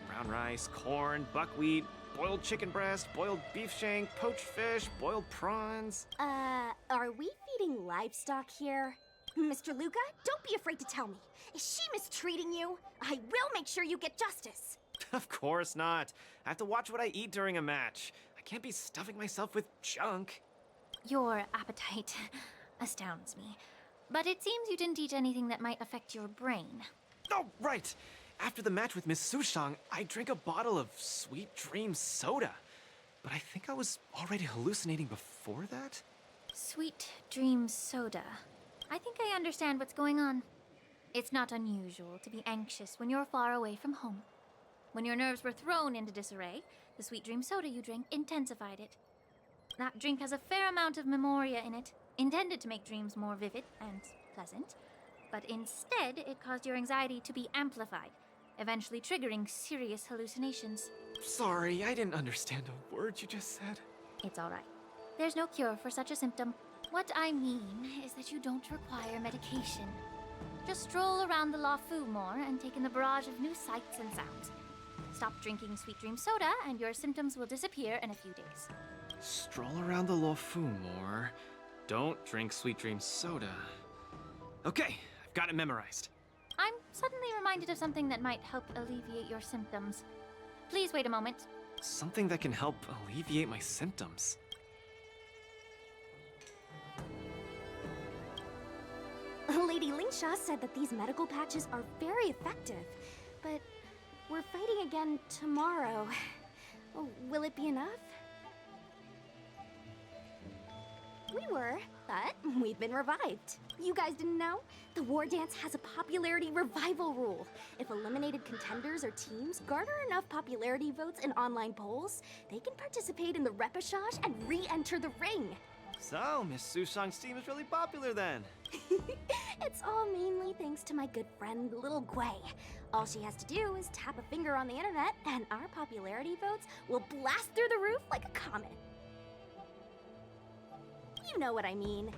Brown rice, corn, buckwheat, boiled chicken breast, boiled beef shank, poached fish, boiled prawns. Are we feeding livestock here? Mr. Luca, don't be afraid to tell me. Is she mistreating you? I will make sure you get justice. Of course not. I have to watch what I eat during a match. I can't be stuffing myself with junk. Your appetite astounds me. But it seems you didn't eat anything that might affect your brain. Oh, right! After the match with Miss Sushang, I drank a bottle of Sweet Dream soda. But I think I was already hallucinating before that? Sweet Dream soda. I think I understand what's going on. It's not unusual to be anxious when you're far away from home. When your nerves were thrown into disarray, the Sweet Dream soda you drank intensified it. That drink has a fair amount of memoria in it, intended to make dreams more vivid and pleasant. But instead, it caused your anxiety to be amplified, eventually triggering serious hallucinations. Sorry, I didn't understand a word you just said. It's all right. There's no cure for such a symptom. What I mean is that you don't require medication. Just stroll around the La Fu more and take in the barrage of new sights and sounds. Stop drinking Sweet Dream soda and your symptoms will disappear in a few days. Stroll around the Lo Fu more. Don't drink Sweet Dream soda. Okay, I've got it memorized. I'm suddenly reminded of something that might help alleviate your symptoms. Please wait a moment. Something that can help alleviate my symptoms. Lady Lingsha said that these medical patches are very effective, but we're fighting again tomorrow. Will it be enough? We were, but we've been revived. You guys didn't know? The Wardance has a popularity revival rule. If eliminated contenders or teams garner enough popularity votes in online polls, they can participate in the repechage and re-enter the ring. So, Miss Sushang's team is really popular then. It's all mainly thanks to my good friend, Little Gwei. All she has to do is tap a finger on the internet, and our popularity votes will blast through the roof like a comet. You know what I mean.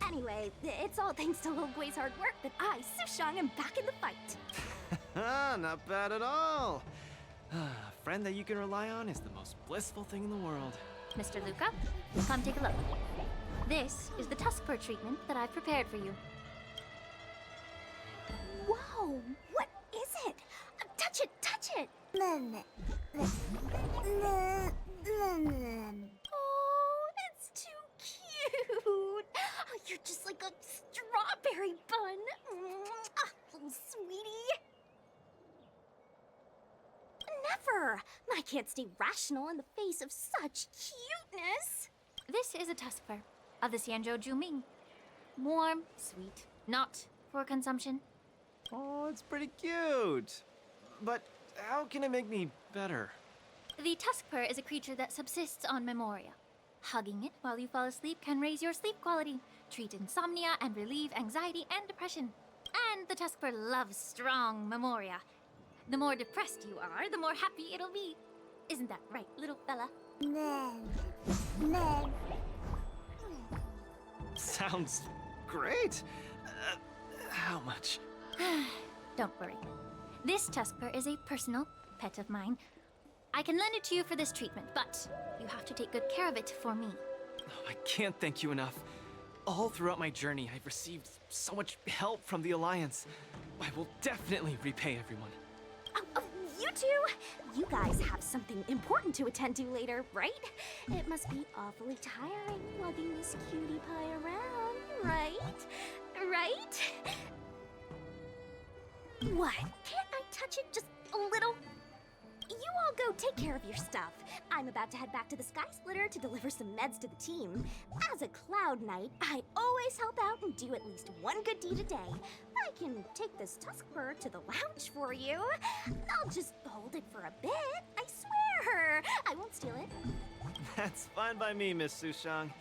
Anyway, it's all thanks to Little Gwei's hard work that I, Sushang, am back in the fight. Not bad at all. A friend that you can rely on is the most blissful thing in the world. Mr. Luca, come take a look. This is the tusk fur treatment that I've prepared for you. Whoa, what is it? Touch it, touch it! Oh, it's too cute! Oh, you're just like a strawberry bun! Little sweetie! Never! I can't stay rational in the face of such cuteness! This is a tusk fur of the Xianzhou Juming. Warm, sweet, not for consumption. Oh, it's pretty cute. But how can it make me better? The Tuskper is a creature that subsists on memoria. Hugging it while you fall asleep can raise your sleep quality, treat insomnia, and relieve anxiety and depression. And the Tuskper loves strong memoria. The more depressed you are, the more happy it'll be. Isn't that right, little fella? Sounds great. How much? Don't worry. This Tuskper is a personal pet of mine. I can lend it to you for this treatment, but you have to take good care of it for me. Oh, I can't thank you enough. All throughout my journey, I've received so much help from the Alliance. I will definitely repay everyone. You two? You guys have something important to attend to later, right? It must be awfully tiring lugging this cutie pie around, right? Right? What? Can't I touch it just a little? You all go take care of your stuff. I'm about to head back to the Sky Splitter to deliver some meds to the team. As a Cloud Knight, I always help out and do at least one good deed a day. I can take this Tuskper to the lounge for you. I'll just hold it for a bit, I swear. I won't steal it. That's fine by me, Miss Sushang.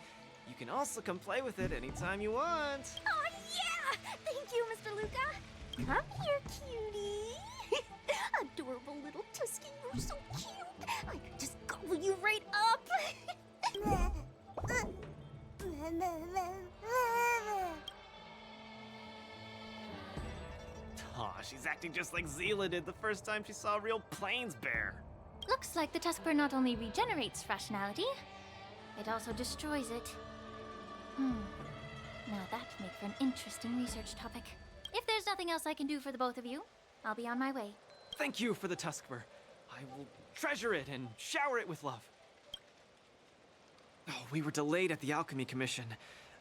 You can also come play with it anytime you want. Oh, yeah! Thank you, Mr. Luca. Come here, cutie. Adorable little Tusky, you're so cute. I could just gobble you right up. Aw, she's acting just like Zila did the first time she saw a real plains bear. Looks like the Tuskper not only regenerates rationality, it also destroys it. Now that'd make for an interesting research topic. If there's nothing else I can do for the both of you, I'll be on my way. Thank you for the Tuskper. I will treasure it and shower it with love. Oh, we were delayed at the Alchemy Commission.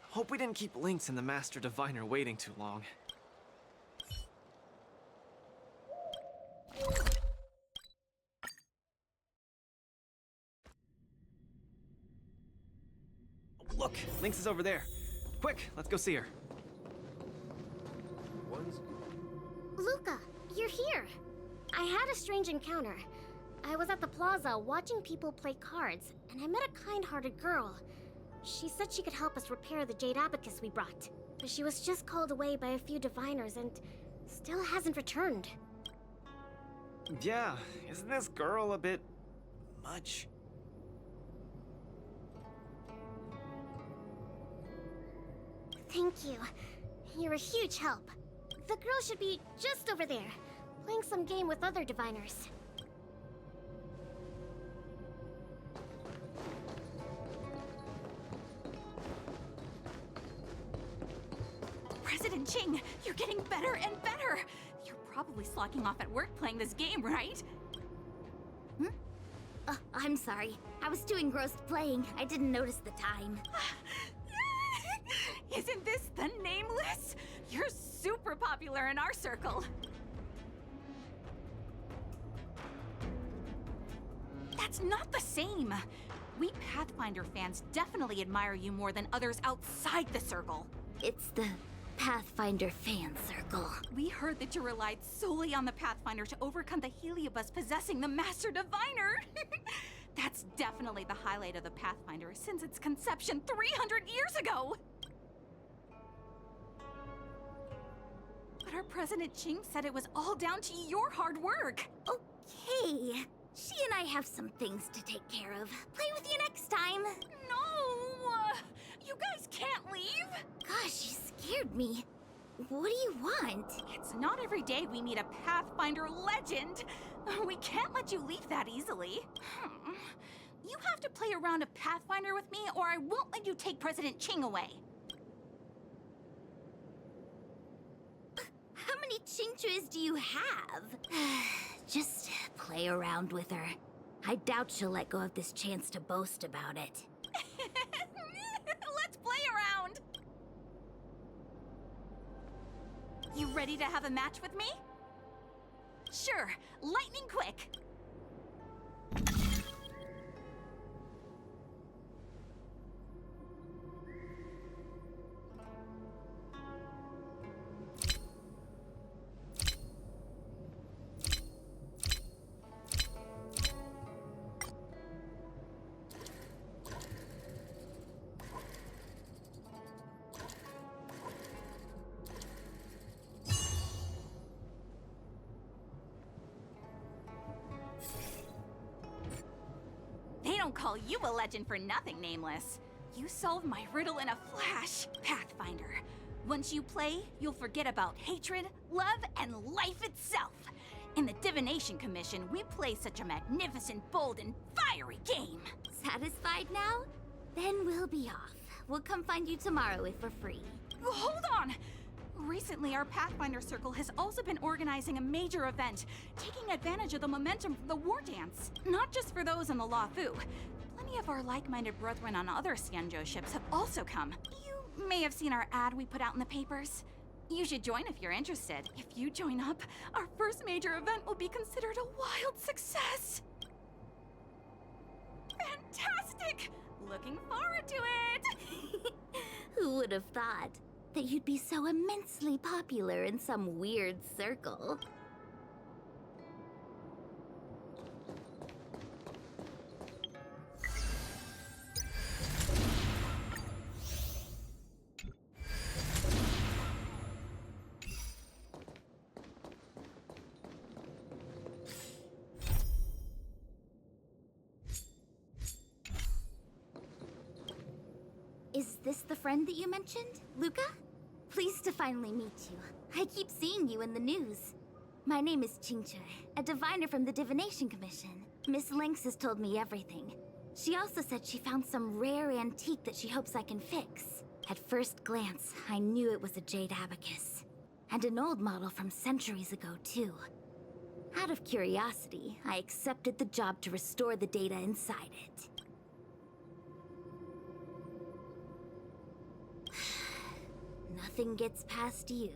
Hope we didn't keep Lynx and the Master Diviner waiting too long. Look, Lynx is over there. Quick, let's go see her. Luca, you're here. I had a strange encounter. I was at the plaza watching people play cards, and I met a kind-hearted girl. She said she could help us repair the Jade Abacus we brought, but she was just called away by a few diviners and still hasn't returned. Yeah, isn't this girl a bit much? Thank you. You're a huge help. The girl should be just over there, playing some game with other diviners. President Ching, you're getting better and better! You're probably slacking off at work playing this game, right? I'm sorry. I was too engrossed playing. I didn't notice the time. Isn't this the Nameless? You're super popular in our circle. That's not the same. We Pathfinder fans definitely admire you more than others outside the circle. It's the Pathfinder fan circle. We heard that you relied solely on the Pathfinder to overcome the Heliobus possessing the Master Diviner. That's definitely the highlight of the Pathfinder since its conception 300 years ago. But our President Ching said it was all down to your hard work. Okay. She and I have some things to take care of. Play with you next time. No! You guys can't leave! Gosh, you scared me. What do you want? It's not every day we meet a Pathfinder legend. We can't let you leave that easily. You have to play a round of Pathfinder with me, or I won't let you take President Ching away. How many Chingchuas do you have? Just play around with her. I doubt she'll let go of this chance to boast about it. Let's play around! You ready to have a match with me? Sure, lightning quick! don't call you a legend for nothing, Nameless. You solved my riddle in a flash, Pathfinder. Once you play, you'll forget about hatred, love, and life itself. In the Divination Commission, we play such a magnificent, bold, and fiery game. Satisfied now? Then we'll be off. We'll come find you tomorrow if we're free. Hold on! Recently, our Pathfinder Circle has also been organizing a major event, taking advantage of the momentum from the Wardance. Not just for those on the Lafu. Plenty of our like-minded brethren on other Xianzhou ships have also come. You may have seen our ad we put out in the papers. You should join if you're interested. If you join up, our first major event will be considered a wild success. Fantastic! Looking forward to it! Who would have thought that you'd be so immensely popular in some weird circle? Is this the friend that you mentioned, Luca? Pleased to finally meet you. I keep seeing you in the news. My name is Qingche, a diviner from the Divination Commission. Miss Lynx has told me everything. She also said she found some rare antique that she hopes I can fix. At first glance, I knew it was a jade abacus. And an old model from centuries ago, too. Out of curiosity, I accepted the job to restore the data inside it. Nothing gets past you.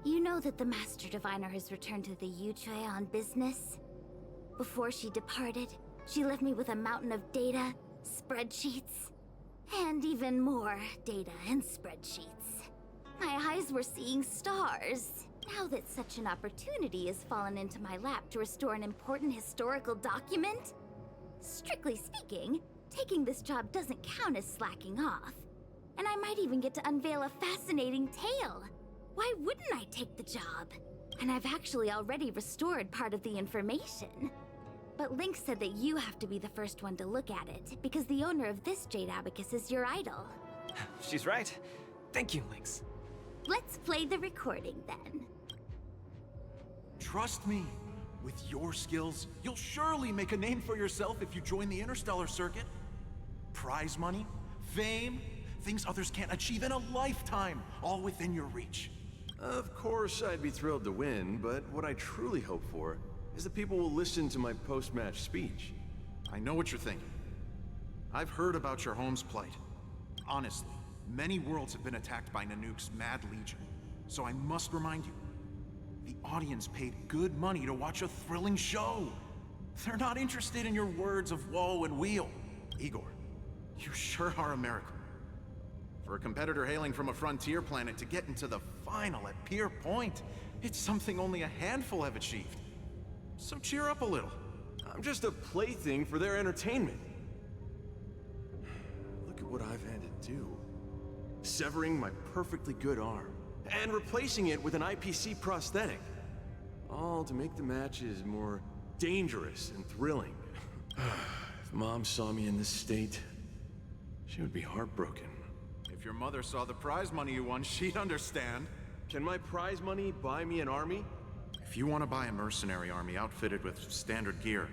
You know that the Master Diviner has returned to the Yuchui on business? Before she departed, she left me with a mountain of data, spreadsheets, and even more data and spreadsheets. My eyes were seeing stars. Now that such an opportunity has fallen into my lap to restore an important historical document, strictly speaking, taking this job doesn't count as slacking off. And I might even get to unveil a fascinating tale. Why wouldn't I take the job? And I've actually already restored part of the information. But Link said that you have to be the first one to look at it, because the owner of this jade abacus is your idol. She's right. Thank you, Lynx. Let's play the recording then. Trust me, with your skills, you'll surely make a name for yourself if you join the Interstellar Circuit. Prize money, fame, things others can't achieve in a lifetime, all within your reach. Of course, I'd be thrilled to win, but what I truly hope for is that people will listen to my post-match speech. I know what you're thinking. I've heard about your home's plight. Honestly, many worlds have been attacked by Nanook's Mad Legion. So I must remind you, the audience paid good money to watch a thrilling show. They're not interested in your words of woe and weal. Igor, you sure are a miracle. For a competitor hailing from a frontier planet to get into the final at Pier Point, it's something only a handful have achieved. So cheer up a little. I'm just a plaything for their entertainment. Look at what I've had to do. Severing my perfectly good arm, and replacing it with an IPC prosthetic. All to make the matches more dangerous and thrilling. If Mom saw me in this state, she would be heartbroken. If your mother saw the prize money you won, she'd understand. Can my prize money buy me an army? If you want to buy a mercenary army outfitted with standard gear,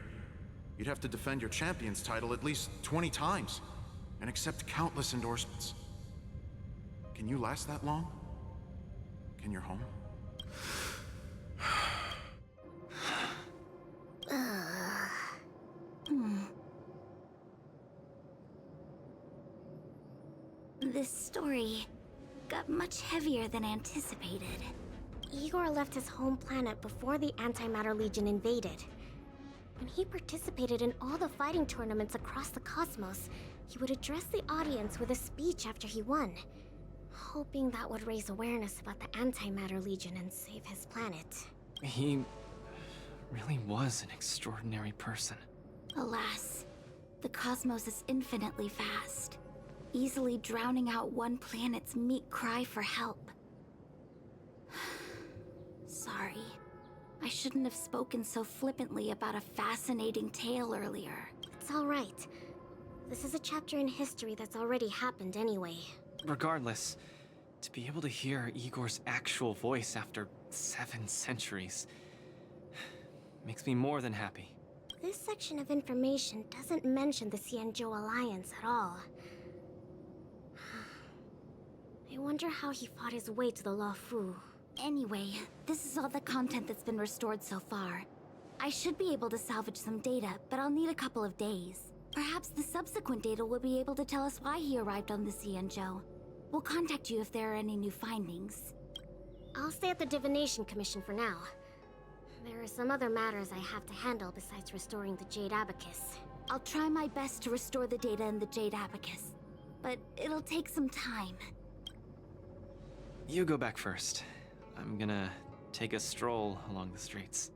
you'd have to defend your champion's title at least 20 times, and accept countless endorsements. Can you last that long? Can your home? This story got much heavier than anticipated. Igor left his home planet before the Antimatter Legion invaded. When he participated in all the fighting tournaments across the cosmos, he would address the audience with a speech after he won, hoping that would raise awareness about the Antimatter Legion and save his planet. He really was an extraordinary person. Alas, the cosmos is infinitely vast, easily drowning out one planet's meek cry for help. Sorry. I shouldn't have spoken so flippantly about a fascinating tale earlier. It's It's alright. This is a chapter in history that's already happened anyway. Regardless, to be able to hear Igor's actual voice after 7 centuries makes me more than happy. This section of information doesn't mention the Xianzhou Alliance at all. I wonder how he fought his way to the Luofu. Anyway, this is all the content that's been restored so far. I should be able to salvage some data, but I'll need a couple of days. Perhaps the subsequent data will be able to tell us why he arrived on the Xianzhou. We'll contact you if there are any new findings. I'll stay at the Divination Commission for now. There are some other matters I have to handle besides restoring the Jade Abacus. I'll try my best to restore the data in the Jade Abacus, but it'll take some time. You go back first. I'm gonna take a stroll along the streets.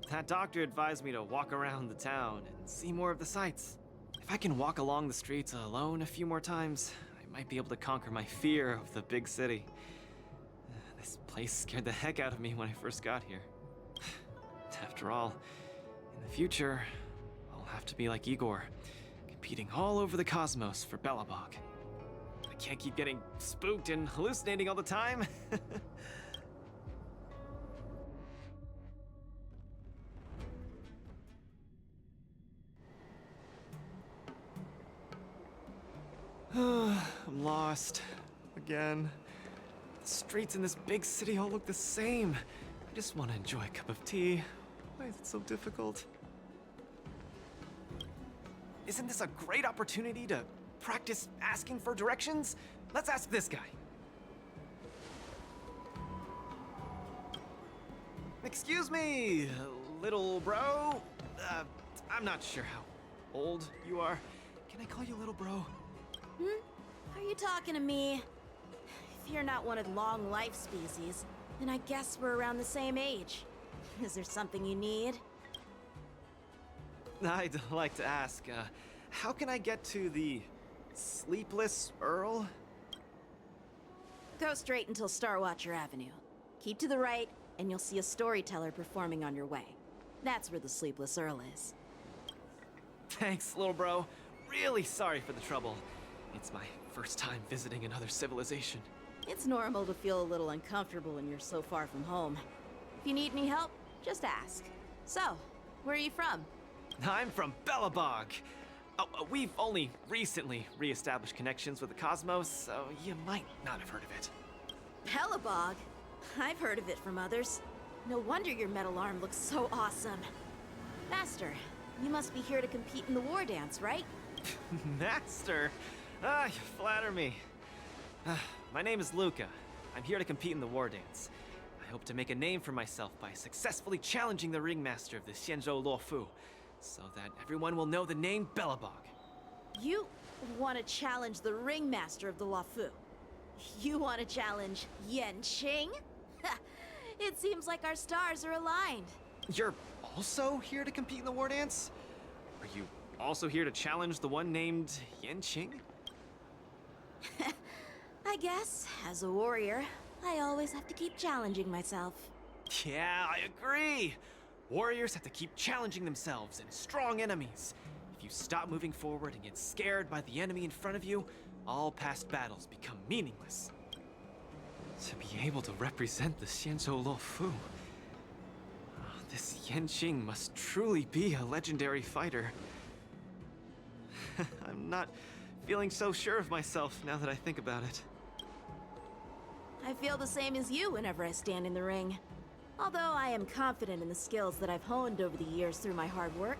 That doctor advised me to walk around the town and see more of the sights. If I can walk along the streets alone a few more times, I might be able to conquer my fear of the big city. This place scared the heck out of me when I first got here. After all, in the future, I'll have to be like Igor, competing all over the cosmos for Belobog. I can't keep getting spooked and hallucinating all the time. I'm lost. Again. The streets in this big city all look the same. I just want to enjoy a cup of tea. Why is it so difficult? Isn't this a great opportunity to practice asking for directions? Let's ask this guy. Excuse me, little bro. I'm not sure how old you are. Can I call you little bro? Are you talking to me? If you're not one of the long life species, then I guess we're around the same age. Is there something you need? I'd like to ask, how can I get to the Sleepless Earl? Go straight until Starwatcher Avenue. Keep to the right, and you'll see a storyteller performing on your way. That's where the Sleepless Earl is. Thanks, little bro. Really sorry for the trouble. It's my first time visiting another civilization. It's normal to feel a little uncomfortable when you're so far from home. If you need any help, just ask. So, where are you from? I'm from Belobog. We've only recently re-established connections with the cosmos, so you might not have heard of it. Belobog? I've heard of it from others. No wonder your metal arm looks so awesome. Master, you must be here to compete in the Wardance, right? Master? You flatter me. My name is Luca. I'm here to compete in the Wardance. I hope to make a name for myself by successfully challenging the ringmaster of the Xianzhou Luofu, so that everyone will know the name Belobog. You want to challenge the ringmaster of the Luofu? You want to challenge Yanqing? It seems like our stars are aligned. You're also here to compete in the Wardance? Are you also here to challenge the one named Yanqing? I guess, as a warrior, I always have to keep challenging myself. Yeah, I agree! Warriors have to keep challenging themselves and strong enemies. If you stop moving forward and get scared by the enemy in front of you, all past battles become meaningless. To be able to represent the Xianzhou Luofu, this Yanqing must truly be a legendary fighter. I'm not feeling so sure of myself now that I think about it. I feel the same as you whenever I stand in the ring. Although I am confident in the skills that I've honed over the years through my hard work,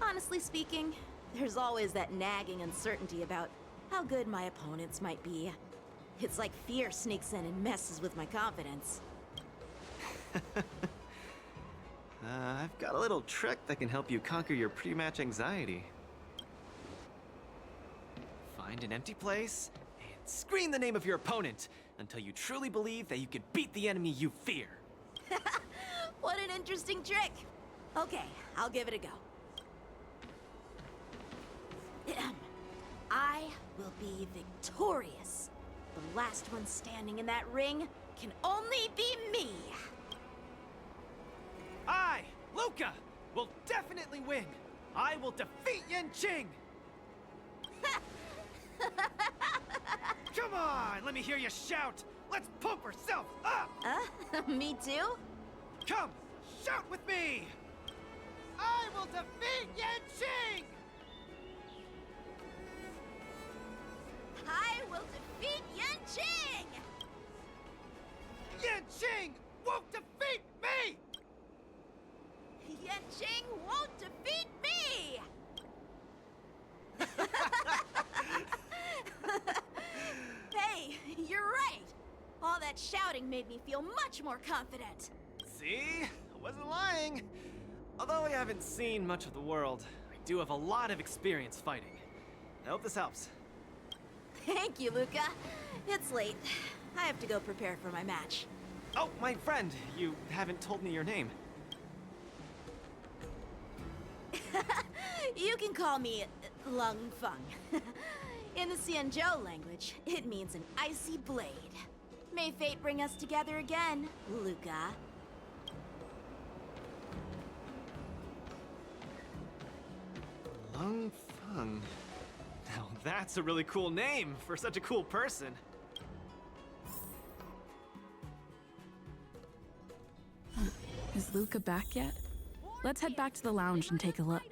honestly speaking, there's always that nagging uncertainty about how good my opponents might be. It's like fear sneaks in and messes with my confidence. I've got a little trick that can help you conquer your pre-match anxiety. Find an empty place and scream the name of your opponent until you truly believe that you can beat the enemy you fear. What an interesting trick! Okay, I'll give it a go. I will be victorious. The last one standing in that ring can only be me. I, Luca, will I will defeat Yanqing! Come on, let me hear you shout! Let's pump ourselves up! Me too? Come, shout with me! I will defeat Yanqing! I will defeat Yanqing! Yanqing won't defeat me! Yanqing won't defeat me! Hey, you're right. All that shouting made me feel much more confident. See? I wasn't lying. Although I haven't seen much of the world, I do have a lot of experience fighting. I hope this helps. Thank you, Luca. It's late. I have to go prepare for my match. Oh, my friend, you haven't told me your name. You can call me Lung Feng. In the Xianzhou language, it means an icy blade. May fate bring us together again, Luca. Lung Feng. Now that's a really cool name for such a cool person. Is Luca back yet? Let's head back to the lounge and take a look.